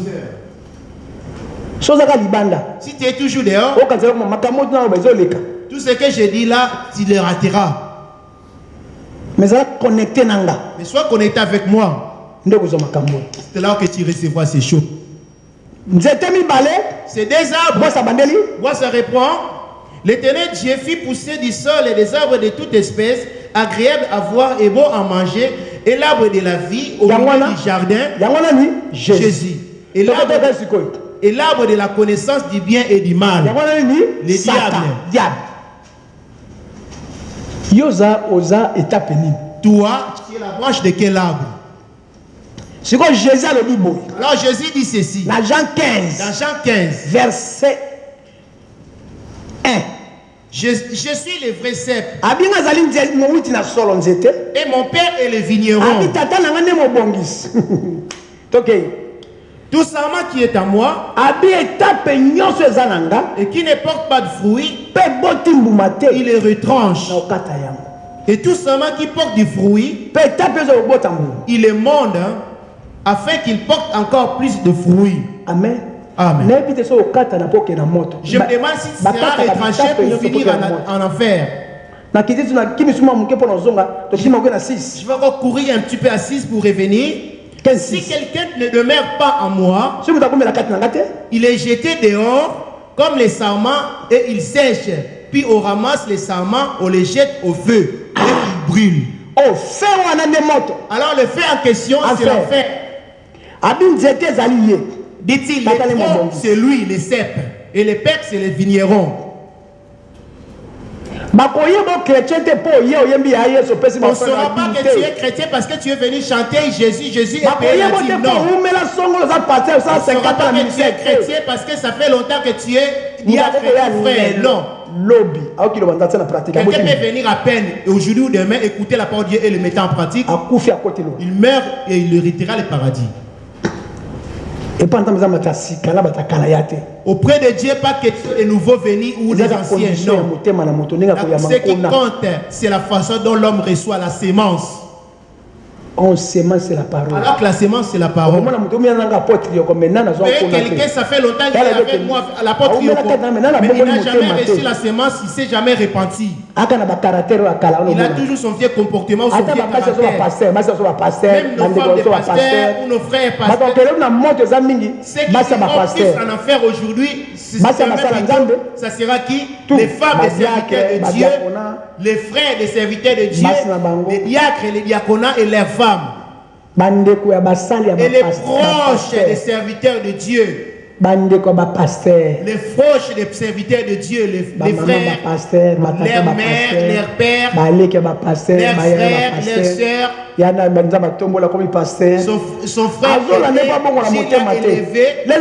Si tu es toujours dehors, tout ce que je dis là, tu le rateras. Mais sois connecté avec moi. C'est là que tu recevras ces choses. C'est des arbres. Moi, ça répond. L'Éternel Dieu fit pousser du sol et des arbres de toute espèce, agréables à voir et bons à manger, et l'arbre de la vie au milieu du jardin, Jésus. Et l'arbre de la connaissance du bien et du mal, les diables. Toi, tu es la branche de quel arbre? Alors Jésus dit ceci. Dans Jean 15, verset 1. Je suis le vrai cep. Et mon père est le vigneron. Tout serment qui est à moi et qui ne porte pas de fruits, il les retranche. Et tout serment qui porte du fruit, il les monde afin qu'il porte encore plus de fruits. Amen. Amen. Je me demande si ce sera retranché pour finir en enfer. Je vais encore courir un petit peu à 6 pour revenir. Si quelqu'un ne demeure pas en moi, il est jeté dehors comme les sarments et il sèche. Puis on ramasse les sarments, on les jette au feu et il brûle. Alors le feu en question, c'est l'enfer. Dit-il, les troncs, c'est lui, les cèpes. Et les percs, c'est les vignerons. On ne saura pas que tu es chrétien parce que tu es venu chanter Jésus, Jésus est payé. Non. On ne saura pas que tu es chrétien parce que ça fait longtemps que tu es frère. Non. Quelqu'un peut venir à peine aujourd'hui ou demain écouter la parole de Dieu et le mettre en pratique. Il meurt et il héritera le paradis. Auprès de Dieu, pas que les nouveaux venus ou des anciens. Non. Ce qui compte, c'est la façon dont l'homme reçoit la sémence. C'est la parole. Alors que la sémence, c'est la parole. Quelqu'un, ça fait longtemps qu'il est avec moi à l'apôtre Yoko. Mais il n'a jamais reçu la sémence, il ne s'est jamais repenti. Il a toujours son vieux comportement ou son vieux caractère. Même nos femmes de pasteurs ou nos frères pasteurs. Ceux qui sont plus en enfer aujourd'hui, ça sera qui? Les femmes des serviteurs de Dieu, les frères des serviteurs de Dieu, les diacres et les diaconats et leurs femmes. Et les proches des serviteurs de Dieu. Les proches des serviteurs de Dieu, les frères, leurs mères, leurs pères, leurs frères, leurs sœurs. Son frère élevé. Il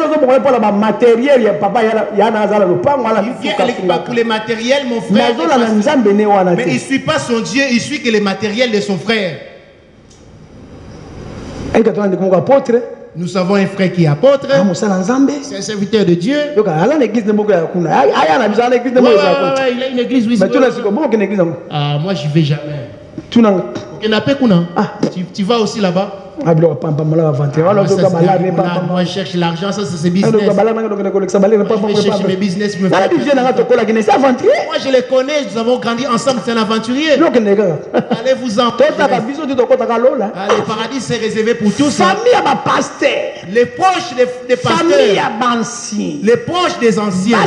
vient pour les matériels, mon frère. Mais il ne suit pas son Dieu, il suit que les matériels de son frère. Nous avons un frère qui est apôtre. C'est un serviteur de Dieu. Il a une église, oui. Moi, je ne vais jamais. Tu vas aussi là-bas? Moi, je cherche l'argent, ça c'est business. Moi, je cherche mes business. Moi, je les connais, nous avons grandi ensemble, c'est un aventurier. Allez vous en. Le paradis c'est réservé pour tous. Les proches des pasteurs, les proches des anciens,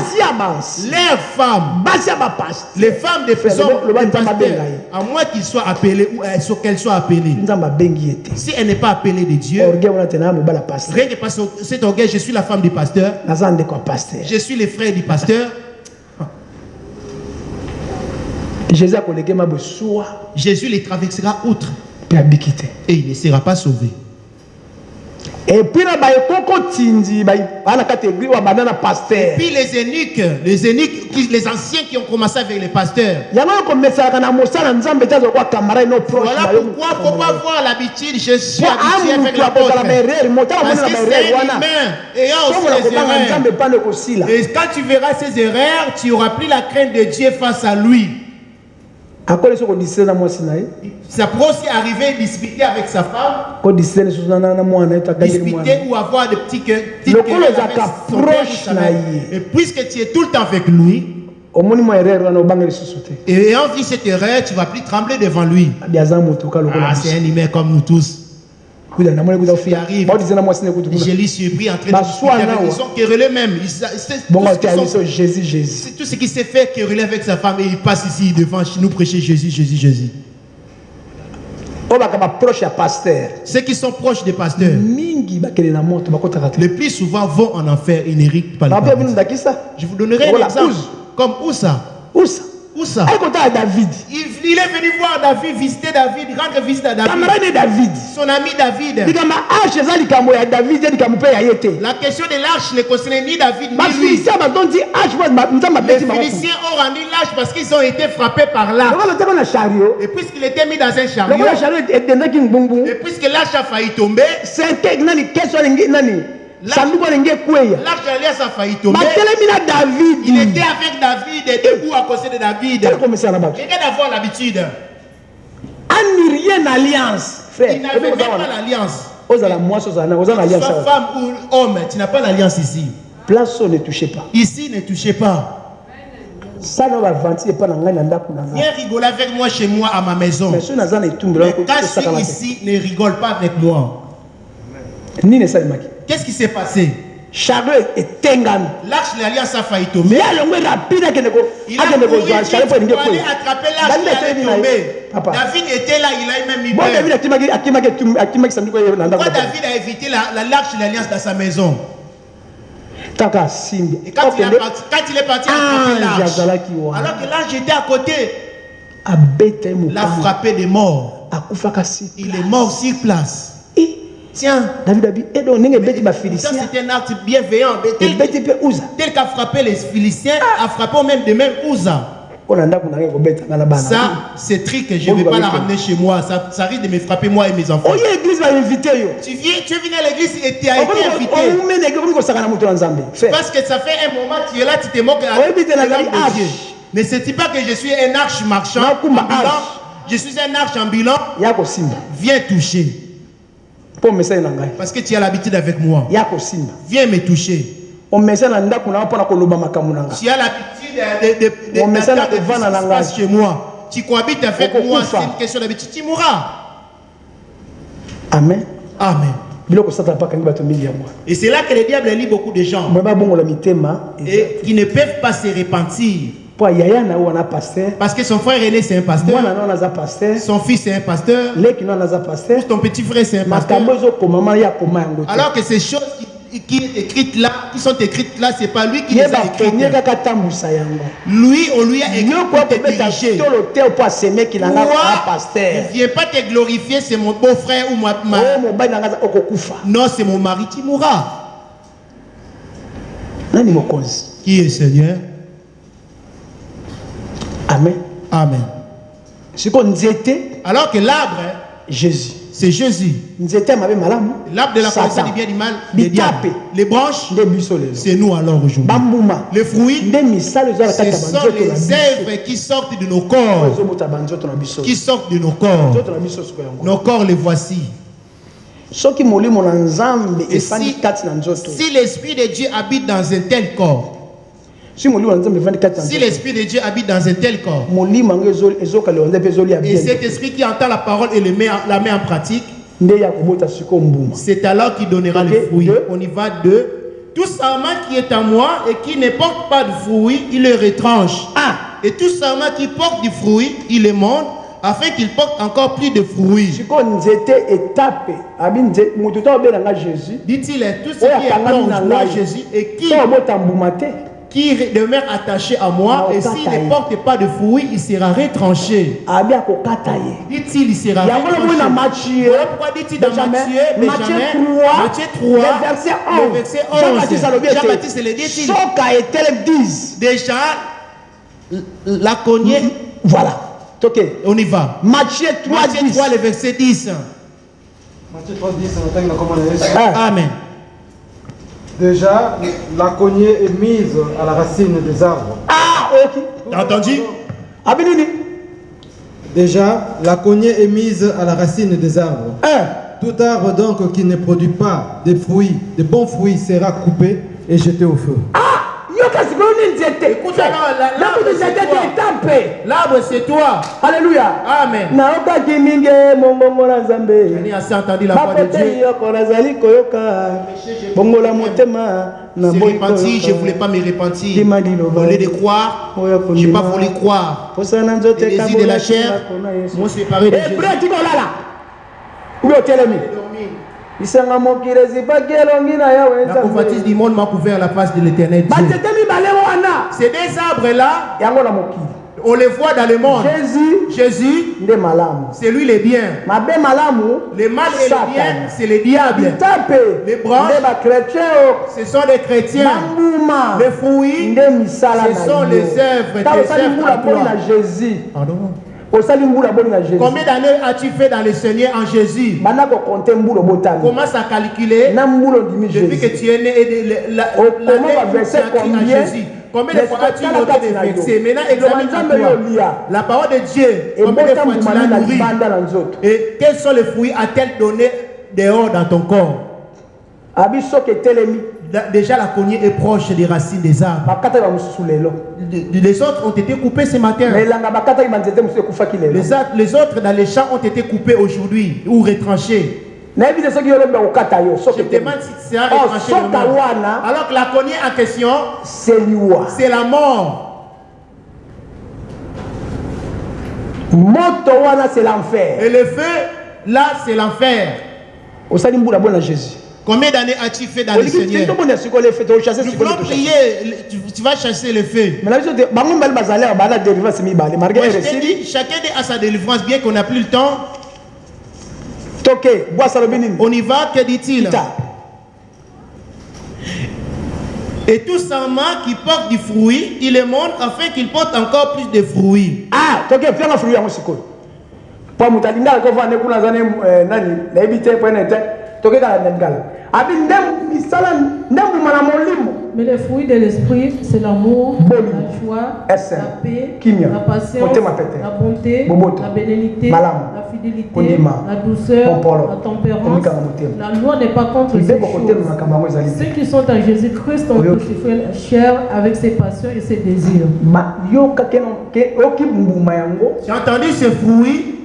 leurs femmes, les femmes des pasteurs, à moins qu'ils soient appelés ou qu'elles soient appelées. Si elle n'est pas appelée de Dieu, rien que parce que cet orgueil, je suis la femme du pasteur, je suis le frère du pasteur. Jésus les traversera outre et il ne sera pas sauvé. Et puis les eunuques, les anciens qui ont commencé avec les pasteurs. Voilà pourquoi il ne faut pas avoir l'habitude, je suis habitué avec l'apôtre. Parce que c'est un humain ayant aussi les erreurs. Et quand tu verras ces erreurs, tu n'auras plus la crainte de Dieu face à lui. Ça pourrait aussi arriver à discuter avec sa femme, discuter ou avoir des petites querelles avec son père ou sa mère. Et puisque tu es tout le temps avec lui, et ayant vu cette erreur, tu ne vas plus trembler devant lui. C'est un humain comme nous tous. Je l'ai surpris en train de discuter avec eux. Ils sont querellés même. C'est tout ce qui s'est fait quereller avec sa femme et il passe ici devant chez nous prêcher Jésus, Jésus, Jésus. Ceux qui sont proches des pasteurs, le plus souvent vont en enfer, ils n'héritent pas le paradis. Je vous donnerai un exemple. Comme Oussa. Où ça? Il est venu voir David, visiter David, rendre visite à David. Son ami David. La question de l'arche ne concernait ni David ni lui. Les Philistins ont rendu l'arche parce qu'ils ont été frappés par l'arche. Et puisqu'il était mis dans un chariot, et puisque l'arche a failli tomber, L'arche de l'alliance a failli tomber. Il était avec David et debout à côté de David. Quelqu'un d'avoir l'habitude. Rien alliance. Il n'avait même pas l'alliance. Soit femme ou homme, tu n'as pas l'alliance ici. Place ne touchez pas. Ici, ne touchez pas. Viens rigoler avec moi chez moi à ma maison. Mais quand ici, ne rigole pas avec moi. Qu'est-ce qui s'est passé? L'arche de l'alliance a failli tomber. Il a couru pour aller attraper l'arche qui allait tomber. David était là, il a même mis peur. Pourquoi David a évité l'arche de l'alliance dans sa maison? Et quand il est parti attraper l'arche, alors que l'ange était à côté, il a frappé des morts. Il est mort sur place. Tiens, ça c'était un acte bienveillant. Tel qu'a frappé les Philistins, a frappé même de même Uza. Ça, c'est trick que je ne vais pas la ramener chez moi. Ça risque de me frapper moi et mes enfants. Tu es venu à l'église et tu as été invité. Parce que ça fait un moment, tu es là, tu te moques avec Dieu. Ne sais-tu pas que je suis un arche marchand ambulant? Je suis un arche ambulant. Viens toucher. Parce que tu as l'habitude avec moi. Viens me toucher. Tu as l'habitude de passer chez moi. Tu cohabites avec moi, c'est une question d'habitude. Tu mourras. Amen. Amen. Et c'est là que le diable lit beaucoup de gens. Et qui ne peuvent pas se repentir. Parce que son frère aîné c'est un pasteur, son fils c'est un pasteur, ton petit frère c'est un pasteur. Alors que ces choses qui sont écrites là, c'est pas lui qui les a écrites. Lui, on lui a écrit pour te diriger. Il ne vient pas te glorifier, c'est mon beau-frère ou ma... Non, c'est mon mari qui mourra. Qui est Seigneur? Amen. Amen. Alors que l'arbre, Jésus. C'est Jésus. L'arbre de la connaissance du bien et du mal, les branches, c'est nous alors aujourd'hui. Les fruits, ce sont les œuvres qui sortent de nos corps. Qui sortent de nos corps. Nos corps, les voici. Et si l'Esprit de Dieu habite dans un tel corps, si l'Esprit de Dieu habite dans un tel corps, et cet esprit qui entend la parole et la met en pratique, c'est alors qu'il donnera le fruit. On y va de tout sarment qui est en moi et qui ne porte pas de fruit, il le retranche. Et tout sarment qui porte du fruit, il le monte afin qu'il porte encore plus de fruits. Dit-il, tout ce qui est plonge Jésus et qui demeure attaché à moi, et s'il ne porte pas de fruits, il sera retranché. Dit-il, il sera retranché. Voilà pourquoi dit-il dans Matthieu 3, le verset 11. Jean-Baptiste le dit-il. Déjà, la cognée. Voilà. On y va. Matthieu 3, le verset 10. Matthieu 3, 10. Amen. Déjà, la cognée est mise à la racine des arbres. Ok. T'as entendu? Déjà, la cognée est mise à la racine des arbres. Tout arbre donc qui ne produit pas de fruits, de bons fruits, sera coupé et jeté au feu. Écoute l'arbre c'est toi. Alléluia. Amen. Je n'ai assez entendu la voix de Dieu. Je ne voulais pas me repentir. Au lieu de croire, je n'ai pas voulu croire. Les désirs de la chair m'ont séparé de Jésus. La convoitise du monde m'a couvert la face de l'Éternel. Ces deux arbres-là, on les voit dans le monde. Jésus, c'est lui le bien. Le mal et le bien, c'est le diable. Les branches, ce sont les chrétiens. Les fruits, ce sont les œuvres. Pardon. Combien d'années as-tu fait dans le Seigneur en Jésus? Commence à calculer depuis que tu es né et l'année où tu as cru en Jésus. Combien de fois as-tu noté des versets? Maintenant, examine-toi. La parole de Dieu, combien de fois tu l'as nourri? Et quels sont les fruits a-t-elle donné dehors dans ton corps? Déjà, la cognée est proche des racines des arbres. Les autres ont été coupés ce matin. Les autres dans les champs ont été coupés aujourd'hui ou retranchés. Je te demande si tu seras retranché demain. Alors que la cognée en question, c'est la mort. C'est l'enfer. Et le feu, là, c'est l'enfer. Combien d'années as-tu fait dans le Seigneur? Nous voulons prier, tu vas chasser le feu. Moi, je te dis, chacun a sa délivrance, bien qu'on n'a plus le temps. On y va, que dit-il? Et tout sarment qui porte du fruit, il est monde afin qu'il porte encore plus de fruits. Mais les fruits de l'esprit, c'est l'amour, la joie, la paix, la patience, la bonté, la bénédicité, la fidélité, la douceur, la tempérance. La loi n'est pas contre ces choses. Ceux qui sont en Jésus-Christ ont crucifié la chair avec ses passions et ses désirs. Tu as entendu ce fruit?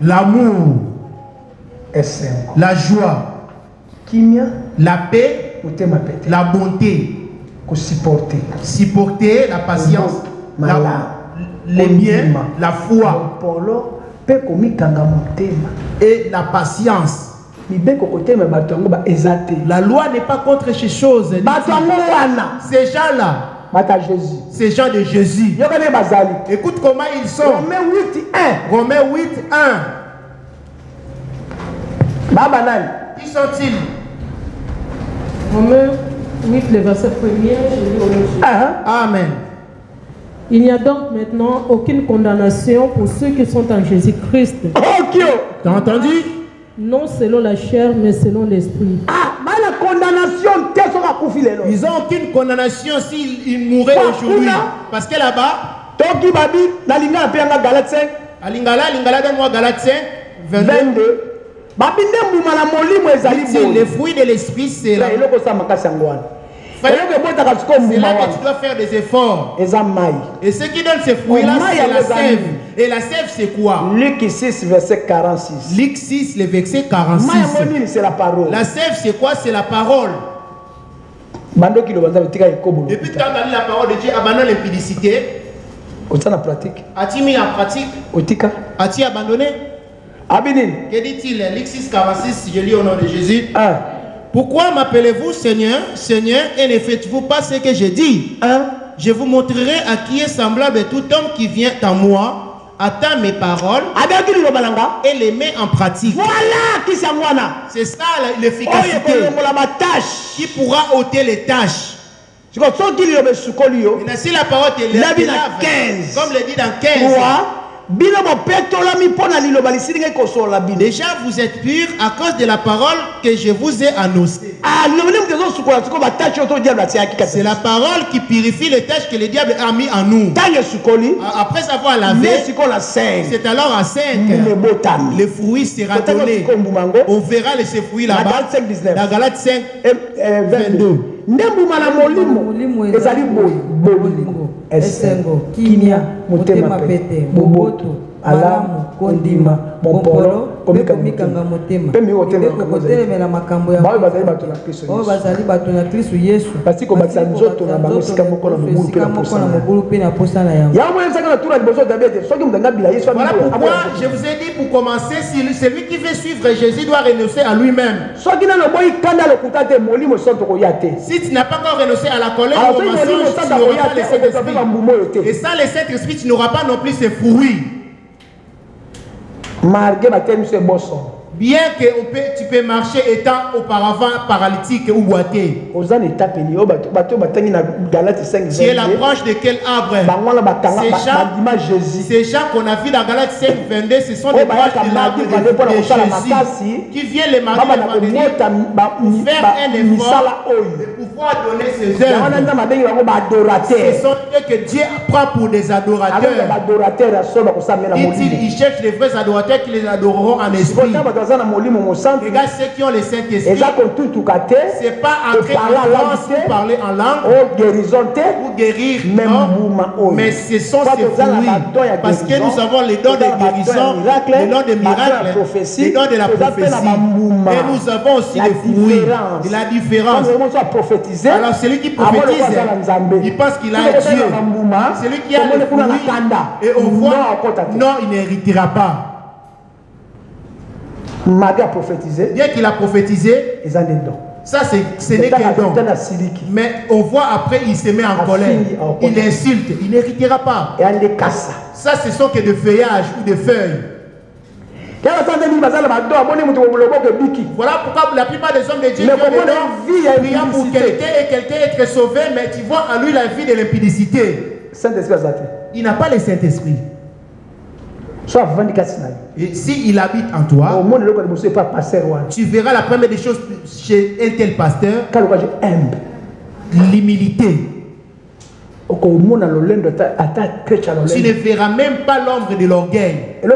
L'amour, la joie, la paix, la bonté, supporter, la patience, les biens, la foi et la patience. La loi n'est pas contre ces choses. Ces gens-là, ces gens de Jésus, écoute comment ils sont. Romains 8, 1. Qui sont-ils? Romains 8, le verset 1er. Amen. Il n'y a donc maintenant aucune condamnation pour ceux qui sont en Jésus-Christ. T'as entendu? Non selon la chair, mais selon l'esprit. Ils n'ont aucune condamnation s'ils mouraient aujourd'hui. Parce que là-bas, Lingala, donne-moi Galates 5, 22. Les fruits de l'esprit, c'est là. C'est là que tu dois faire des efforts. Et ce qui donne ces fruits-là, c'est la sève. Et la sève, c'est quoi? Luc 6, verset 46. Luc 6, le verset 46. C'est la parole. La sève, c'est quoi? C'est la parole. Depuis que tu as entendu la parole de Dieu, abandonne l'impudicité. As-tu mis en pratique? As-tu abandonné? Que dit-il? Luc 6, 46, je lis au nom de Jésus. Pourquoi m'appelez-vous Seigneur, Seigneur, et ne faites-vous pas ce que je dis? Je vous montrerai à qui est semblable tout homme qui vient à moi, attend mes paroles et les met en pratique. Voilà qui c'est moi. C'est ça l'efficacité. Qui pourra ôter les tâches. Et si la parole te lave, comme le dit dans 15. Déjà vous êtes purs à cause de la parole que je vous ai annoncée. C'est la parole qui purifie les tâches que le diable a mis en nous. Après avoir lavé, c'est alors à 5 les fruits seront donnés. On verra ces fruits là-bas dans Galates 5 22. Esengo, kimia, motema pete, boboto, alamu, kondima, bompolo, komikanga motema. Beko kotelemela makambo ya oyo bazali bato na Kristo Yesu. Parce que batisa nzoto na bango sika moko na mobulu pe na posa na yango. Voilà pourquoi je vous ai dit pour commencer, si celui qui veut suivre Jésus doit renoncer à lui-même. Si tu n'as pas encore renoncé à la colère, tu n'auras pas le Saint-Esprit. Et sans le Saint-Esprit, tu n'auras pas non plus ses fruits. Bien que tu peux marcher étant auparavant paralytique ou boité. Tu es la branche de quel arbre? Ces gens qu'on a vu dans Galates 5, 22, ce sont des branches de l'arbre de Jésus qui viennent les marier pour faire un effort de pouvoir donner ses œuvres. Ce sont eux que Dieu prend pour des adorateurs. Il cherche les vrais adorateurs qui les adoreront en esprit. Regarde ceux qui ont le Saint-Esprit. C'est pas entrer en France pour parler en langue ou guérir, non, mais ce sont ces fruits. Parce que nous avons les dons de guérison, les dons de miracles, les dons de la prophétie. Et nous avons aussi les fruits de la différence. Alors celui qui prophétise, il pense qu'il a un Dieu. Celui qui a les fruits, et on voit, non, il n'héritera pas. Bien qu'il a prophétisé, ça ce n'est qu'un don. Mais on voit après il se met en colère, il insulte, il n'héritera pas. Ça ce sont que des feuillages ou des feuilles. Voilà pourquoi la plupart des hommes de Dieu priant pour quelqu'un et quelqu'un être sauvé, mais tu vois en lui la vie de l'impudicité. Il n'a pas le Saint-Esprit. Et s'il habite en toi, tu verras la première des choses chez un tel pasteur, l'humilité. Tu ne verras même pas l'ombre de l'orgueil. Et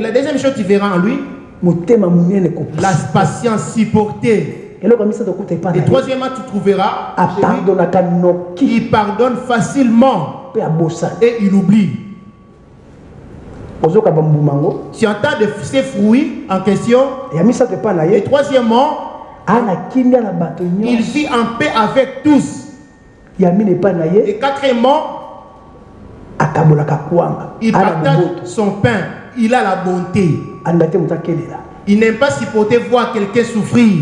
la deuxième chose que tu verras en lui, la patience supportée. Et troisièmement, tu trouveras qu'il pardonne facilement et il oublie. Tu entends de ces fruits en question. Et troisièmement, il vit en paix avec tous. Et quatrièmement, il partage son pain. Il a la bonté. Il n'aime pas supporter voir quelqu'un souffrir.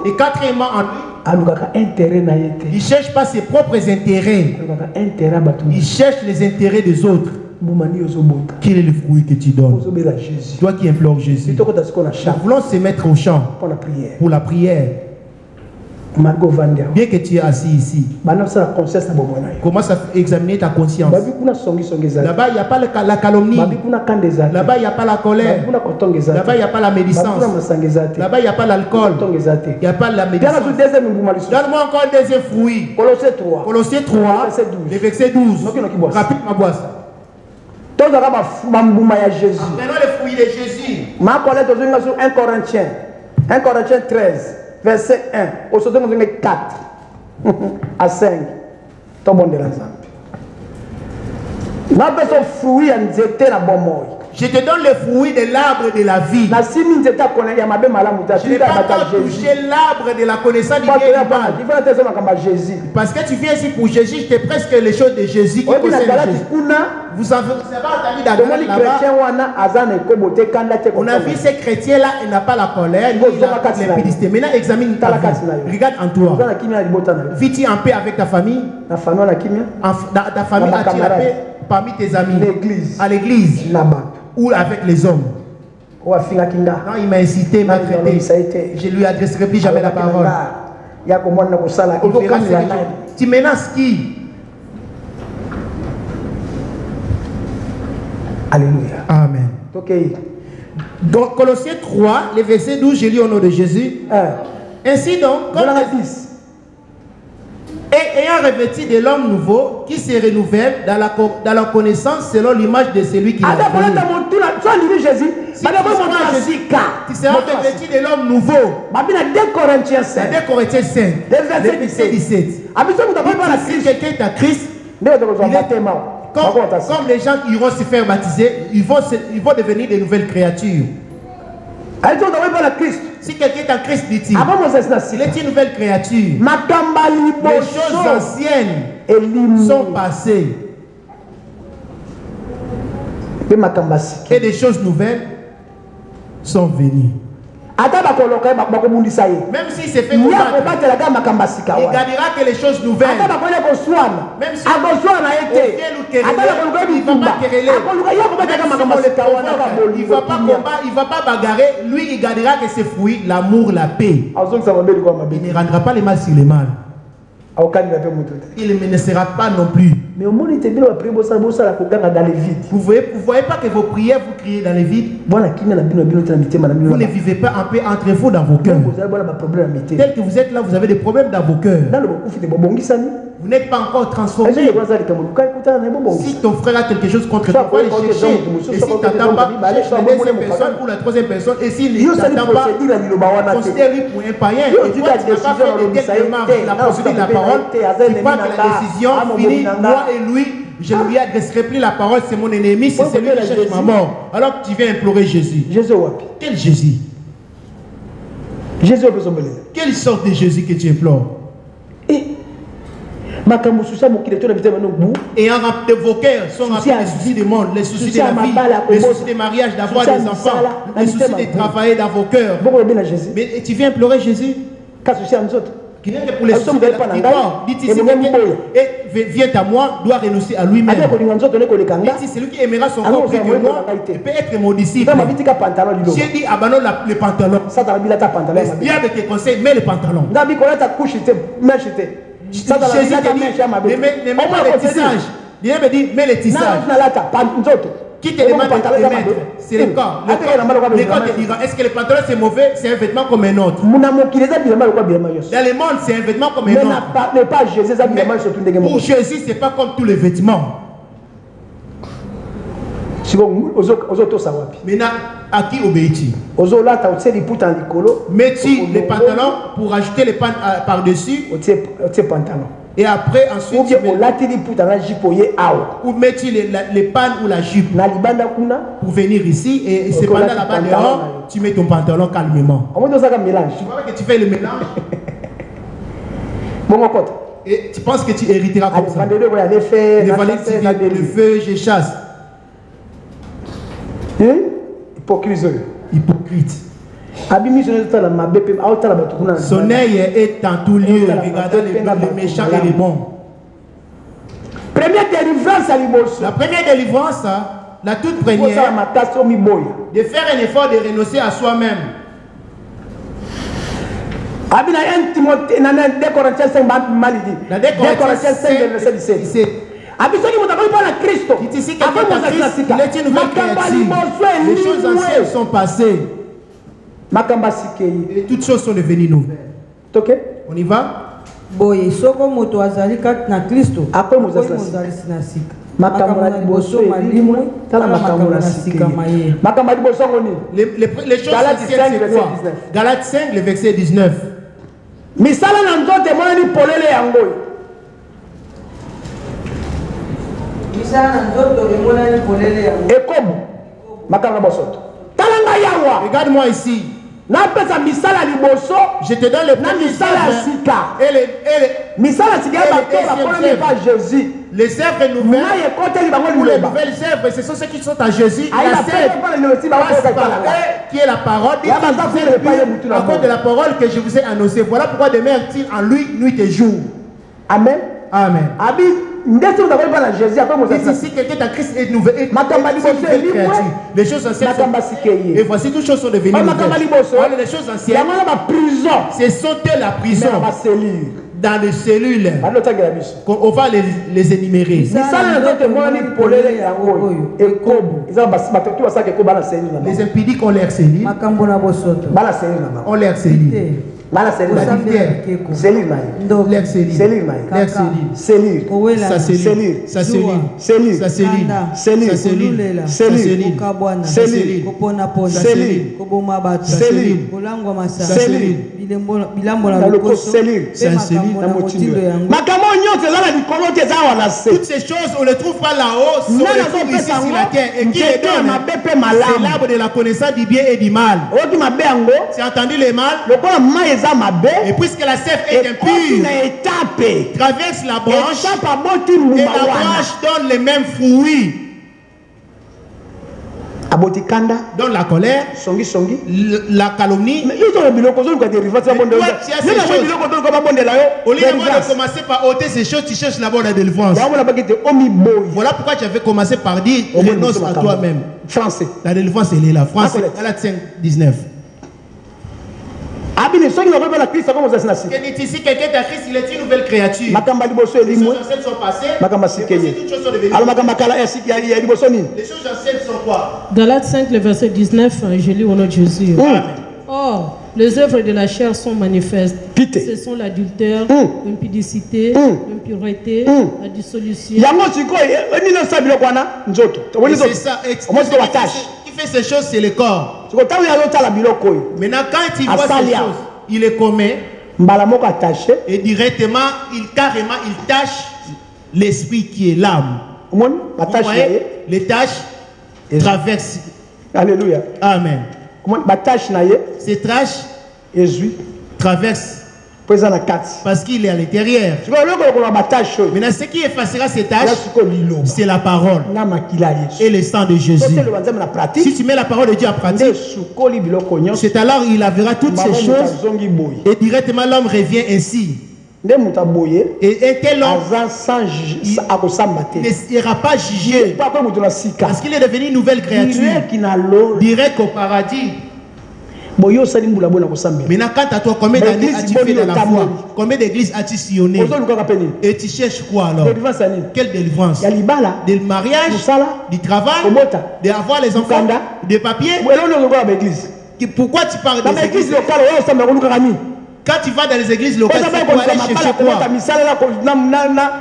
Et quatrièmement, il ne cherche pas ses propres intérêts. Il cherche les intérêts des autres. Quel est le fruit que tu donnes? Toi qui implores Jésus. Nous voulons se mettre au champ pour la prière. Bien que tu es assis ici, commence à examiner ta conscience. Là-bas, il n'y a pas la calomnie. Là-bas, il n'y a pas la colère. Là-bas, il n'y a pas la médisance. Là-bas, il n'y a pas l'alcool. Il n'y a pas la médisance. Donne-moi encore un deuxième fruit. Colossiens 3, le verset 12. Rapide ma boisse. Maintenant le fruit de Jésus. 1 Corinthiens 13, verset 1. Au 4 à 5. Tout bon de l'ensemble. Je te donne le fruit de l'arbre de la vie. Je n'ai pas encore touché l'arbre de la connaissance du bien et du mal. Parce que tu viens ici pour Jésus, je te presque les choses de Jésus qui concernent Jésus. Vous avez entendu d'adorer là-bas. On a vu ces chrétiens-là, ils n'ont pas la colère, ni l'impudicité. Maintenant, examine ta vie. Regarde en toi. Vis-tu en paix avec ta famille? Ta famille a-t-il la paix parmi tes amis? À l'église? Ou avec les hommes? Non, il m'a incité, il m'a traité. Je lui adresserai plus jamais la parole. Tu menaces qui? Alléluia. Amen. Donc, Colossiens 3, le verset 12, je lis au nom de Jésus. Ainsi donc, comme et ayant revêtu de l'homme nouveau qui se renouvelle dans la connaissance selon l'image de celui qui l'a créé. Tu seras revêtu de l'homme nouveau. 2 Corinthiens 5, verset 17. Si quelqu'un est à Christ, comme les gens qui iront se faire baptiser, ils vont devenir de nouvelles créatures. Si quelqu'un est en Christ, dit-il, il est une nouvelle créature. Les choses anciennes sont passées. Et des choses nouvelles sont venues. Même s'il s'est fait combattre, il gagnera que les choses nouvelles. Même si il va pas combattre, il va pas bagarrer. Lui, il gagnera que ses fruits, l'amour, la paix. Il ne rendra pas les mal sur les mal. Il ne sera pas non plus. Mais au monde, il dans les vides. Vous voyez pas que vos prières vous criez dans les vides. Vous ne vivez pas en paix entre vous dans vos cœurs. Tel que vous êtes là, vous avez des problèmes dans vos cœurs. Vous n'êtes pas encore transformé. Si ton frère a quelque chose contre toi, va le chercher. Et si tu n'attends pas, cherche la deuxième personne ou la troisième personne. Et s'il ne t'attend pas, considère-lui pour un païen. Et toi, tu n'as pas fait des démarches, la procédure de la parole. Tu crois que la décision finit, moi et lui, je ne lui adresserai plus la parole, c'est mon ennemi, c'est celui qui cherche ma mort. Alors tu viens implorer Jésus. Quel Jésus? Quelle sorte de Jésus que tu implores? Et en de vos cœurs sont remplis les soucis du monde, les soucis de la vie, les soucis des mariages, d'avoir des enfants, les soucis de travailler dans vos cœurs. Mais tu viens implorer Jésus? Qui vient pour les soucis de la vie. Et vient à moi, doit renoncer à lui-même. C'est lui qui aimera son corps plus que moi et peut être mon disciple. J'ai dit abandonne les pantalons. Bien de tes conseils, mets les pantalons. Jésus te dit, ne mets pas les tissages. Dieu me dit, mets les tissages. Qui te demande de les mettre? C'est le corps. Le corps te dira, est-ce que le pantalon c'est mauvais? C'est un vêtement comme un autre. Dans le monde, c'est un vêtement comme un autre. Mais pour Jésus, c'est pas comme tous les vêtements. Maintenant, à qui obéis-tu? Mets-tu les pantalons pour ajouter les pannes par-dessus? Et après, ensuite, ou mets-tu les pannes ou la jupe pour venir ici? Et c'est pendant là-bas dehors, tu mets ton pantalon calmement. Tu vois que tu fais le mélange. Et tu penses que tu hériteras comme ça. Le feu, je chasse. Hypocrite. Son œil est en tout lieu, regardant les méchants et les bons. La première délivrance, la toute première, de faire un effort de renoncer à soi-même. Dans 2 Corinthiens 5, verset 17. Dit ici que il est une nouvelle créature. Les choses anciennes sont passées. Et toutes choses sont devenues nouvelles. On y va? Boye soko moto azali kat na Kristo. Après mozali sinasika. Makambo na liboso malimwe tala makambo na sika maye. Makambo liboso ngoni. Les choses anciennes c'est quoi? Galates 5 le verset 19. Misala na nzote mona ni polele yango. Misala na nzote mona ni polele yango. Ekobo. Makambo bosoto. Talanga yawa. Regarde-moi ici. Je te donne le premier sika. Les œuvres nouvelles ou les nouvelles œuvres, ce sont ceux qui sont à Jésus. La qui est la parole. À cause de la parole que je vous ai annoncée. Voilà pourquoi demeure-t-il en lui nuit et jour. Amen. Amen. Ici, quelqu'un dans Christ est nouvel. Les choses anciennes sont... Et voici toutes choses sont devenues nouvelles. Les choses anciennes, ce sont la prison. Dans les cellules. On va les énumérer. Les impudiques ont l'air cellules. On l'air cellules. La divière, l'air toutes ces choses, on ne les trouve pas là-haut, on les trouve ici sur la terre. Et qui les donne? C'est l'arbre de la connaissance du bien et du mal. Tu as entendu le mal? Et puisque la sève est impure, traverse la branche et la branche donne les mêmes fruits. dans la colère, la calomnie. Mais ils ont biloko zo ka dériver ça bon de. Au lieu de commencer par ôter ces choses, tu cherches d'abord la délivrance. Voilà pourquoi tu avais commencé par dire renonce à toi-même. Français. La délivrance elle est là. Français. Galates 5:19. Ici, quelqu'un est à Christ, il est une nouvelle créature. Les choses anciennes sont passées. Toutes choses sont devenues. Les choses anciennes sont quoi? Galates 5, le verset 19, je lis au nom de Jésus. Or, les œuvres de la chair sont manifestes. Ce sont l'adultère, l'impudicité, l'impureté, la dissolution. C'est ça. Qui fait ces choses, c'est le corps. Maintenant, quand il voit ces choses, il les commet. Et directement, carrément, il tâche l'esprit qui est l'âme. Les tâches traversent. Alléluia. Amen. Ces tâches traversent. Parce qu'il est à l'intérieur. Maintenant, ce qui effacera ces tâches, c'est la parole et le sang de Jésus. Si tu mets la parole de Dieu en pratique, c'est alors il verra toutes ces choses et directement l'homme revient ainsi. Et un tel homme ne sera pas jugé parce qu'il est devenu une nouvelle créature direct au paradis. Maintenant, quant à toi, combien d'années as-tu fait dans la foi? Combien d'églises as-tu sillonné? Et tu cherches quoi alors? Quelle délivrance? Du mariage, du travail, d'avoir les enfants, des papiers. Pourquoi tu parles des églises? Quand tu vas dans les églises locales, tu vas aller chercher quoi?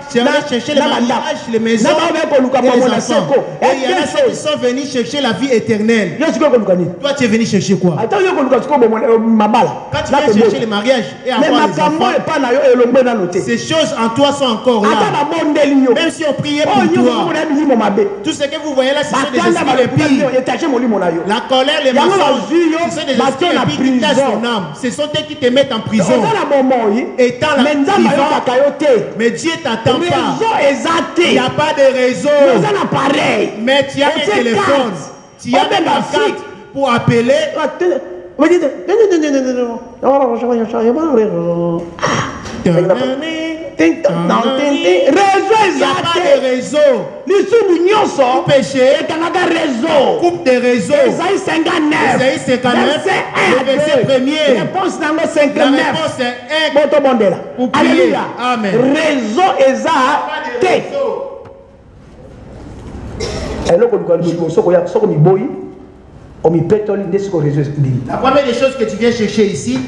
Tu vas aller chercher les mariages, les maisons et les enfants. Et il y en a ceux qui sont venus chercher la vie éternelle. Toi, tu es venu chercher quoi? Quand tu viens chercher les mariages et avoir les enfants, ces choses en toi sont encore là. Même si on priait pour toi, tout ce que vous voyez là, ce sont des esprits impies. La colère, les mensonges, ce sont des esprits impies qui cachent ton âme. Ce sont eux qui te mettent en prison. Étant la vivant, mais Dieu t'attend pas. Il n'y a pas de réseau. Mais tu as un téléphone. Tu as même la carte pour appeler. Il n'y a pas de réseau. Tout péché, coupe de réseau. Isaïe 59, le verset premier. La réponse est 1 pour prier. Amen. Réseau exact. La première des choses que tu viens chercher ici,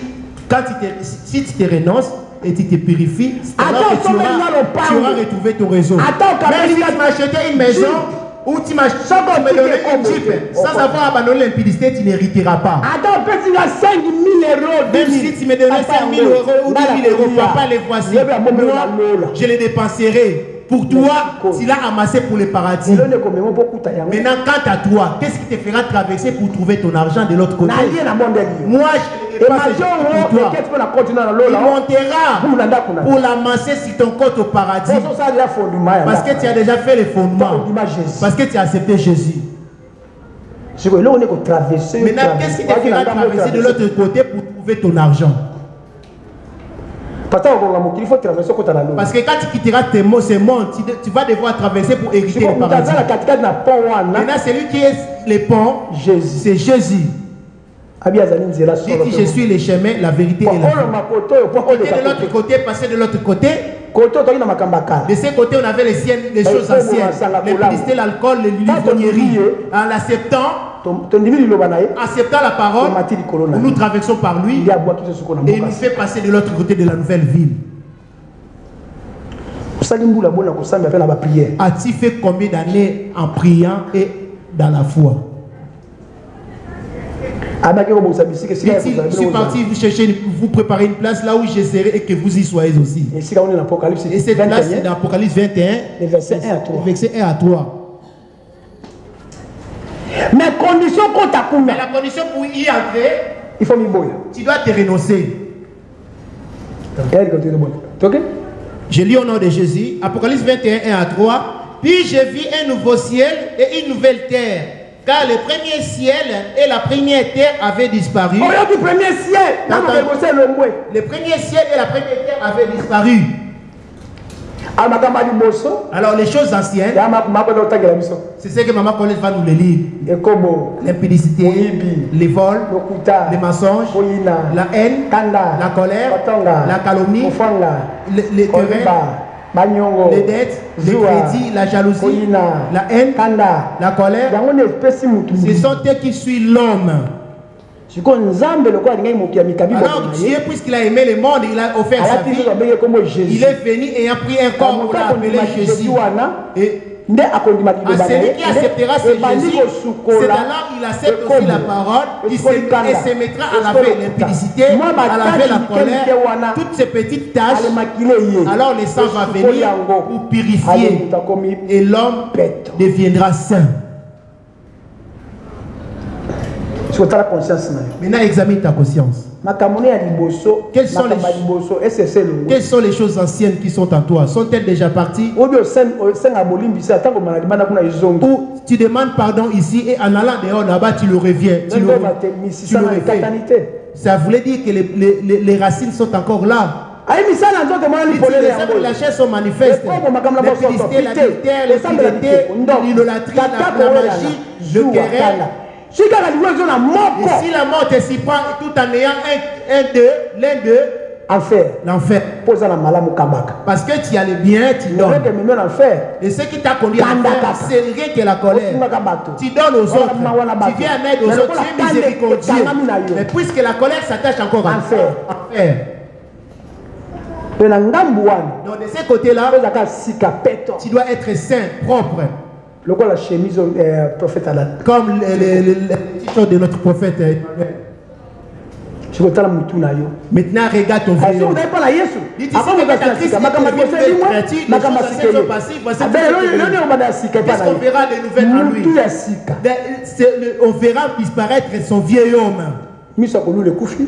si tu te renonces et tu te purifies, alors que tu auras retrouvé ton réseau. Même si tu m'as acheté une maison ou tu m'as donné une Jeep sans avoir abandonné l'impudicité, tu n'hériteras pas. Même si tu me donnais 5 000 euros ou 10 000 euros, papa, les voici. Moi, je les dépenserai. Pour toi, tu l'as amassé pour le paradis. Maintenant, quant à toi, qu'est-ce qui te fera traverser pour trouver ton argent de l'autre côté? Moi, je ne l'ai pas pour toi. Il montera pour l'amasser sur ton compte au paradis. Parce que tu as déjà fait les fondements. Parce que tu as accepté Jésus. Maintenant, qu'est-ce qui te fera traverser de l'autre côté pour trouver ton argent? Parce que quand tu quitteras ces mondes, tu vas devoir traverser pour hériter le paradis. Maintenant, celui qui est le pont, c'est Jésus. Dites, je suis le chemin, la vérité et la vie. De l'autre côté, passer de l'autre côté. De ce côté, on avait les choses anciennes, l'épicité, l'alcool, les livronneries. En l'acceptant, acceptant la parole, nous traversons par lui et il nous fait passer de l'autre côté de la nouvelle ville. As-tu fait combien d'années en priant et dans la foi? Je suis parti vous chercher, vous préparer une place là où je serai et que vous y soyez aussi. Et cette place c'est dans Apocalypse 21, verset 1 à 3. Mais la condition pour y entrer, tu dois te renoncer. Je lis au nom de Jésus, Apocalypse 21, 1 à 3. Puis je vis un nouveau ciel et une nouvelle terre. Car le premier ciel et la première terre avaient disparu. Le premier ciel et la première terre avaient disparu. Alors les choses anciennes, c'est ce que Maman Colette va nous les lire. L'impudicité, les vols, les mensonges, la haine, la colère, la calomnie, les querelles, les dettes, les crédits, la jalousie, la haine, la colère. Ce sont eux qui suivent l'homme. Alors Dieu, puisqu'il a aimé le monde, il a offert sa vie. Il est venu et a pris un corps pour l'appeler Jésus. Et à celui qui acceptera ce Jésus, c'est alors il accepte aussi la parole et se mettra à laver l'impudicité, à laver la colère, toutes ces petites tâches. Alors le sang va venir pour purifier et l'homme deviendra saint. Maintenant, examine ta conscience. Quelles sont les choses anciennes qui sont en toi? Sont-elles déjà parties? Ou tu demandes pardon ici et en allant dehors là-bas, tu le reviens. Tu le refais. Ça voulait dire que les racines sont encore là. Les chaînes sont manifestes. L'impudicité, l'adultère, l'infidélité, l'idolâtrie, la magie, le querelle. Et si la mort te s'y prend tout en ayant l'un d'eux, l'enfer. Parce que tu as le bien, tu donnes. Et ce qui t'a conduit à l'enfer, c'est rien que la colère. Tu donnes aux autres, tu viens en aide aux autres, tu es miséricordieux. Mais puisque la colère s'attache encore à l'enfer. Donc de ce côté-là, tu dois être saint, propre. La chemise prophète à la... Comme les t-shirts de notre prophète. Maintenant, regarde ton vie. Vous n'avez pas la Yesu. Qu'est-ce qu'on verra des nouvelles en lui? On verra disparaître son vieil homme.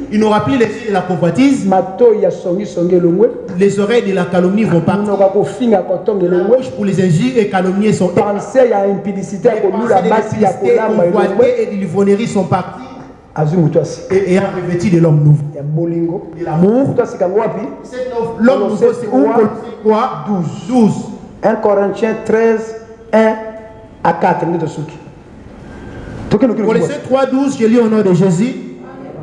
Il n'aura plus les yeux de la convoitise. Les oreilles de la calomnie vont partir. La bouche pour les injures et calomnier sont partis. Et de l'ivrognerie sont partis. Et a revêtu de l'homme nouveau. De l'amour. L'homme nouveau, c'est où? Quoi? 12. 1 Corinthiens 13, 1 à 4. Colossiens 3, 12, je lis au nom de Jésus.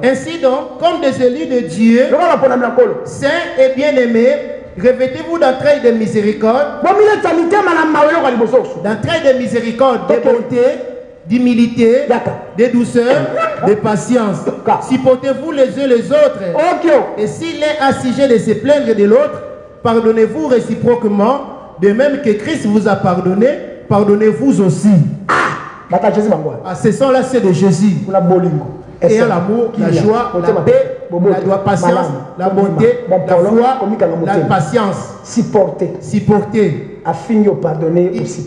Ainsi donc, comme des élus de Dieu, saints et bien-aimés, revêtez-vous d'un trait de miséricorde, de bonté, d'humilité, de douceur, de patience. Supportez-vous les uns les autres. Et si l'un a sujet de se plaindre de l'autre, pardonnez-vous réciproquement, de même que Christ vous a pardonné, pardonnez-vous aussi. Ce sont là ceux de Jésus. Et l'amour, la joie, la paix, la patience, la bonté, la foi, la patience. Supporter.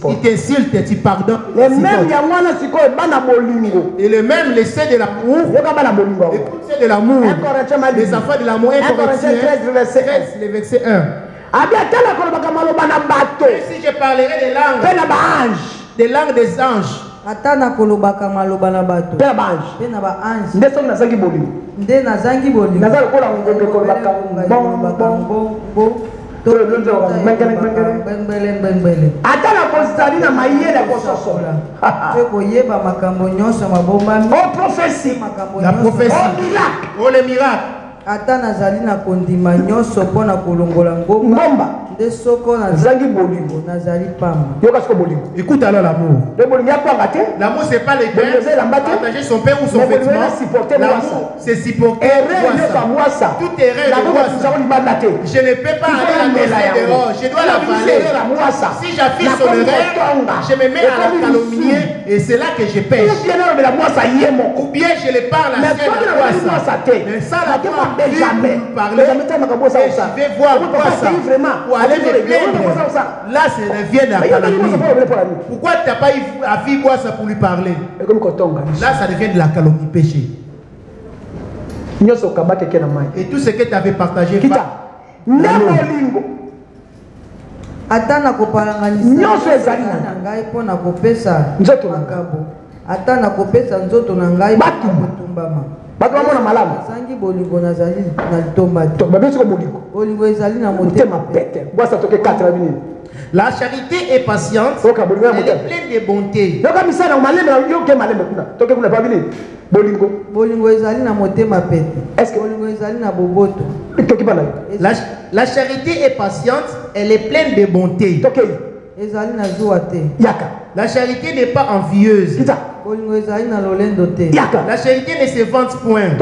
Il t'insulte, tu pardonnes. Et le même, les ceux de l'amour. Écoute ceux de l'amour. Les enfants de l'amour. 1 Corinthiens 13, le verset 1. Et si je parlerai des langues des anges. Atana kolobaka maloba na bato. Pe na ange. Ndeso na zangi boli. Nde na zangi boli. Na zangi kola ngombe kolobaka. Bon. To le lonzo bengele. Atana postali na mayele kososola. Pe koyeba makambo nyonso mabombami. Oh prophétie. La prophétie. Oh le miracle. Atana zali na kondima nyonso pona kolongola ngomba. Soko na zangi bolingo na zali pamba. Écoute alors l'amour. L'amour c'est pas les partager son père ou son vêtement. L'amour c'est supporter toute erreur de moi. Je ne peux pas aller la laisser dehors. Je dois la valer. Si j'affiche son erreur, je me mets à la calomnier et c'est là que je pêche. Ou bien je le parle à la mais ça la parler. Et je vais voir quoi ça. Là, c'est le vient de la calomnie. Pourquoi tu n'as pas eu à vivre quoi ça pour lui parler? Là, ça devient de la calomnie, péché. Et tout ce que tu avais partagé, ata nakopesa nzoto na ngai batumbama bato bamona malamu sangi bolingo nazali na litomba te babeso ko bolingo bolingo ezali na motema pete boisa toke 4 minutes. La charité est patiente, elle est pleine de bonté. Est-ce que bolingo ezali na boboto? La charité est patiente, elle est pleine de bonté. Ezali na joie te. La charité n'est pas envieuse. Bolingo ezali na lolendo te. La charité ne se vante point.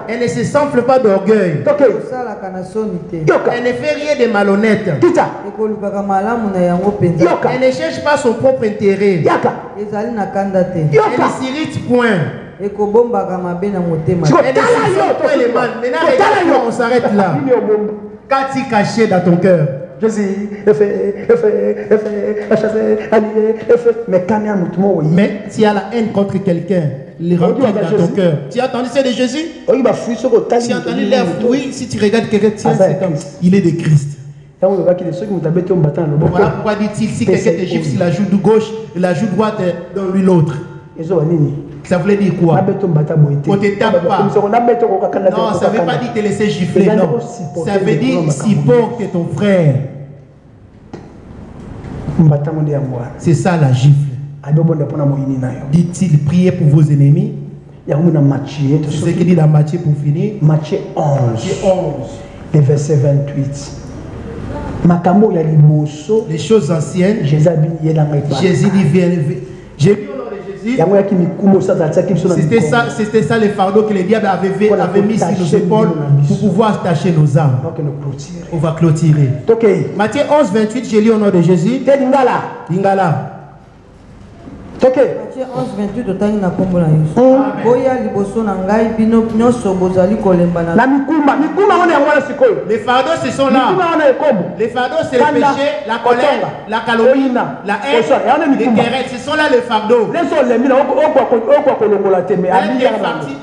Elle ne se s'enfle pas d'orgueil. Elle ne fait rien de malhonnête. Elle ne cherche pas son propre intérêt. Elle ne s'irrite point. Elle ne s'irrite point les mal. Maintenant, regarde, on s'arrête là. Qu'as-tu caché dans ton cœur? Mais tu as la haine contre quelqu'un, les rancœurs dans ton cœur. Tu as entendu ça de Jésus? Tu as entendu l'air fruit. Si tu regardes quelqu'un, c'est comme il est de Christ. Voilà pourquoi dit-il, si quelqu'un te gifle sur la joue de gauche et la joue droite dans lui l'autre. Ça voulait dire quoi? On ne te tape pas. Non, ça ne veut pas dire te laisser gifler, non. Ça veut dire supporte ton frère. C'est ça la gifle. Dit-il, priez pour vos ennemis. C'est ce qu'il dit dans Matthieu pour finir. Matthieu 11, le verset 28. Les choses anciennes, Jésus dit, viens. J'ai vu au nom de Jésus. C'était ça le fardeau que le diable avait mis sur nos épaules pour pouvoir attacher nos âmes. On va clôturer. Matthieu 11, 28, j'ai lu au nom de Jésus. Lingala. Matthieu 11, 28, otangi na kombo na Yesu. Boya liboso na ngai bino nyonso bozali kolemba na. Les fardeaux, ce sont là. Les fardeaux, c'est le péché, la colère, la calomnie, la haine, les querelles. Ce sont là les fardeaux.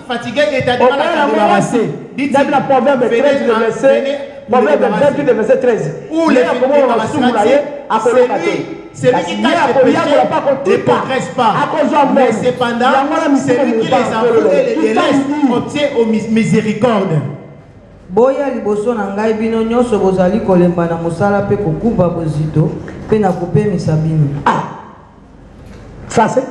Fatigué et t'as du mal à te débarrasser. Dites-le. Proverbe verset 13. Où les c'est lui qui cache les péchés, ne progresse pas. Mais cependant, c'est lui qui les avoue et les laisse obtient miséricorde. Boya liboso na ngai bino nyonso bozali kolemba na mosala pe kokuba bozito pe na kopemisa bino. Français.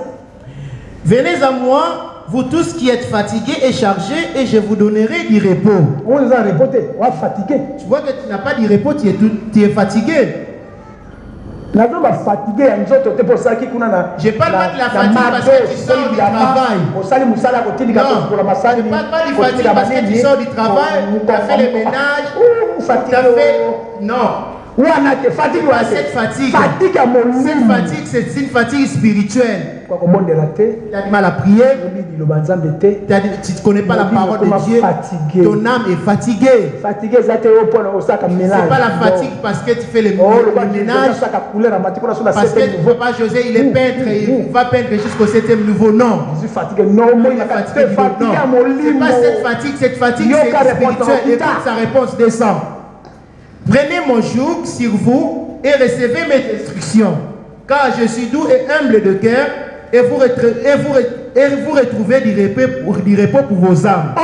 Venez à moi, vous tous qui êtes fatigués et chargés, et je vous donnerai du repos. On les a repotés, on est fatigué. Tu vois que tu n'as pas du repos, tu es fatigué. Je parle pas de la fatigue parce que tu sors du travail. Non, je parle pas du fatigue parce que tu sors du travail, tu as fait le ménage, tu as fait... Non. Cette fatigue, c'est une fatigue spirituelle. Tu as du mal à prier, tu ne connais pas la parole de Dieu, ton âme est fatiguée. Ce n'est pas la fatigue parce que tu fais le ménage, parce que Papa José il est peintre et il va peindre jusqu'au 7e niveau. Non, il est fatigué. Non, c'est pas cette fatigue c'est spirituelle. Écoute sa réponse descend. Prenez mon joug sur vous et recevez mes instructions, car je suis doux et humble de cœur, et vous retrouvez du repos pour vos âmes.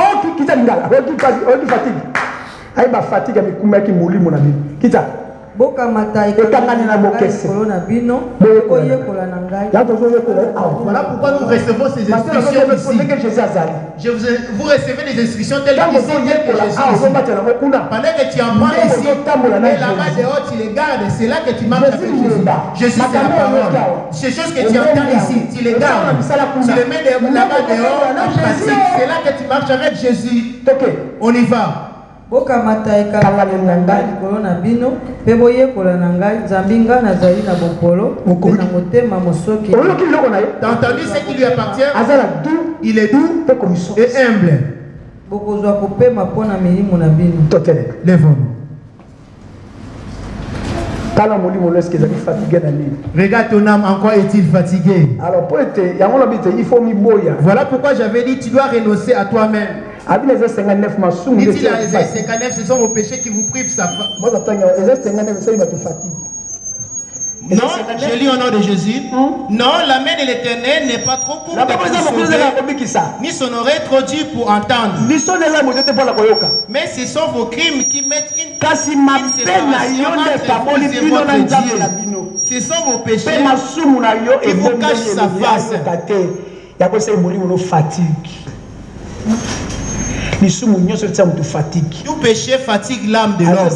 Boka mata ekangani na bokese. Voilà pourquoi nous recevons ces instructions ici. Vous recevez des instructions telles qu'ici, telles que Jésus. Pendant que tu en prends ici, et là-bas dehors tu les gardes, c'est là que tu marches avec Jésus. Jésus c'est la parole. Ces choses que tu entends ici, tu les gardes. Tu les mets là-bas dehors en pratique. C'est là que tu marches avec Jésus. On y va. Boka mata ekangani na ngai likolo na bino pe boyekola na ngai nzambi nga nazali na bopolo pe na motema mosoki. T'as entendu ce qui lui appartient? Il est doux et humble. Bokozwa kopema mpona milimo na bino. Lève-nous. Regarde ton âme, en quoi est-il fatigué? Voilà pourquoi j'avais dit tu dois renoncer à toi-même. Dit-il à Ésaïe 59, ce sont vos péchés qui vous privent sa Non, je lis au nom de Jésus. Non, la main de l'Éternel n'est pas trop courte pour sauver, ni son oreille trop dure pour entendre. Mais ce sont vos crimes qui mettent une séparation entre vous et votre Dieu. Ce sont vos péchés qui vous cachent sa face. Tout péché fatigue l'âme de l'homme. Alors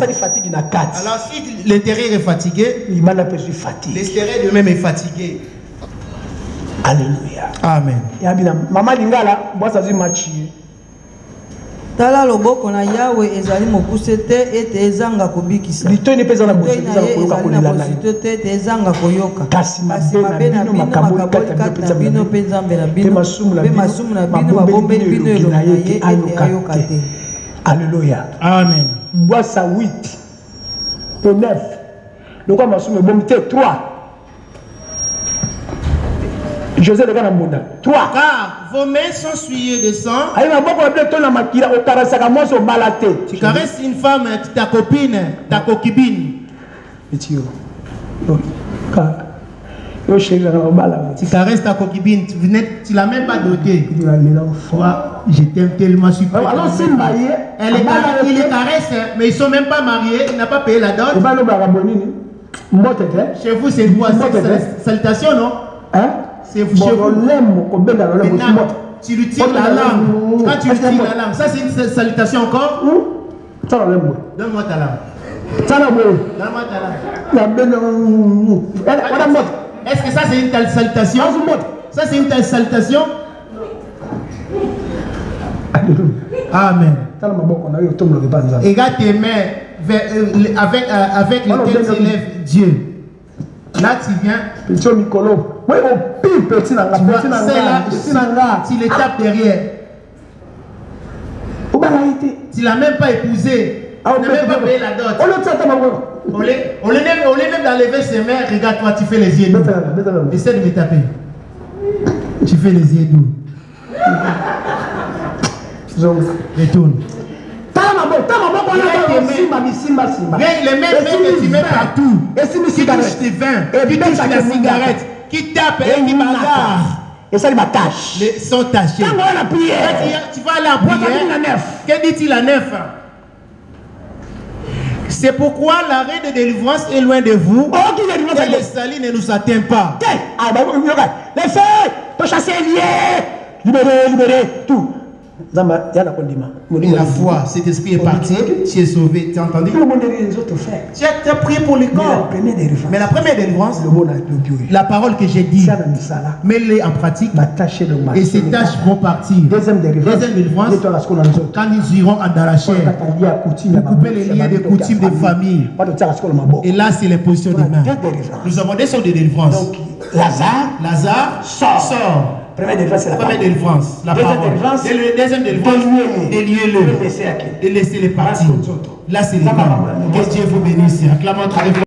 si l'intérieur est fatigué, l'extérieur de même est fatigué. Alléluia. Amen. Maman Lingala, moi ça dit machi. Tala loboko na Yahweh ezali mokuse te ete ezanga kobikisa. Lito ne pesa na bosi te ezanga koyoka. Kasi mabe na bino makaboli kata bino pe nzambe na bino. Pe masumu na bino mabombeli bino elonga ye ete ayoka te. Alléluia. Amen. Boisa 8 au 9. Lokwa masumu ebomite 3. José de Ganamunda. 3. Car vos mains sont souillées de sang. Tu caresses une femme, ta copine, ta concubine. Tu caresses ta concubine, tu l'as même pas dotée. Je t'aime tellement, super. Il les caresse, mais ils ne sont même pas mariés, il n'a pas payé la dot. Chez vous, c'est quoi? Salutation, non? Hein? C'est chez vous. Tu lui tires la langue. Quand tu lui tires la langue, ça c'est une salutation encore? Donne-moi ta langue. Donne-moi ta langue. Est-ce que ça c'est une telle salutation? Ça c'est une telle salutation? Amen. Égale tes mains avec lesquelles tu élèves Dieu. Là tu viens. Tu les tapes derrière. Tu l'as même pas épousé. Tu n'as même pas payé la dot. On les même d'enlever ses mains. Regarde-toi, tu fais les yeux doux. Essaie de me taper. Tu fais les yeux doux. Retourne. Les mêmes que tu mets partout. Qui touche tes vins, qui touche la cigarette, qui tape et qui bagarre. Et ça, il m'a tâche. Ils sont tachés. Tu vas aller en prière. Que dit-il à 9? C'est pourquoi l'arrêt de délivrance est loin de vous. Et le salut ne nous atteint pas. Les feux, tu chasses les libéré, tout. La foi, cet esprit est parti, tu es sauvé, tu as entendu? Tu as prié pour le corps. Mais la première délivrance, la parole que j'ai dit, mets-les en pratique et ces tâches vont partir. Deuxième délivrance, quand ils iront dans la chair, vous coupez les liens de coutumes de famille. Et là, c'est les positions des mains. Nous avons des sortes de délivrance. Lazare sort. Première délivrance, c'est la première délivrance, la parole. Deuxième délivrance, déliez-le et laissez-les partir. Là, c'est les mains. Que Dieu vous bénisse. Acclamons.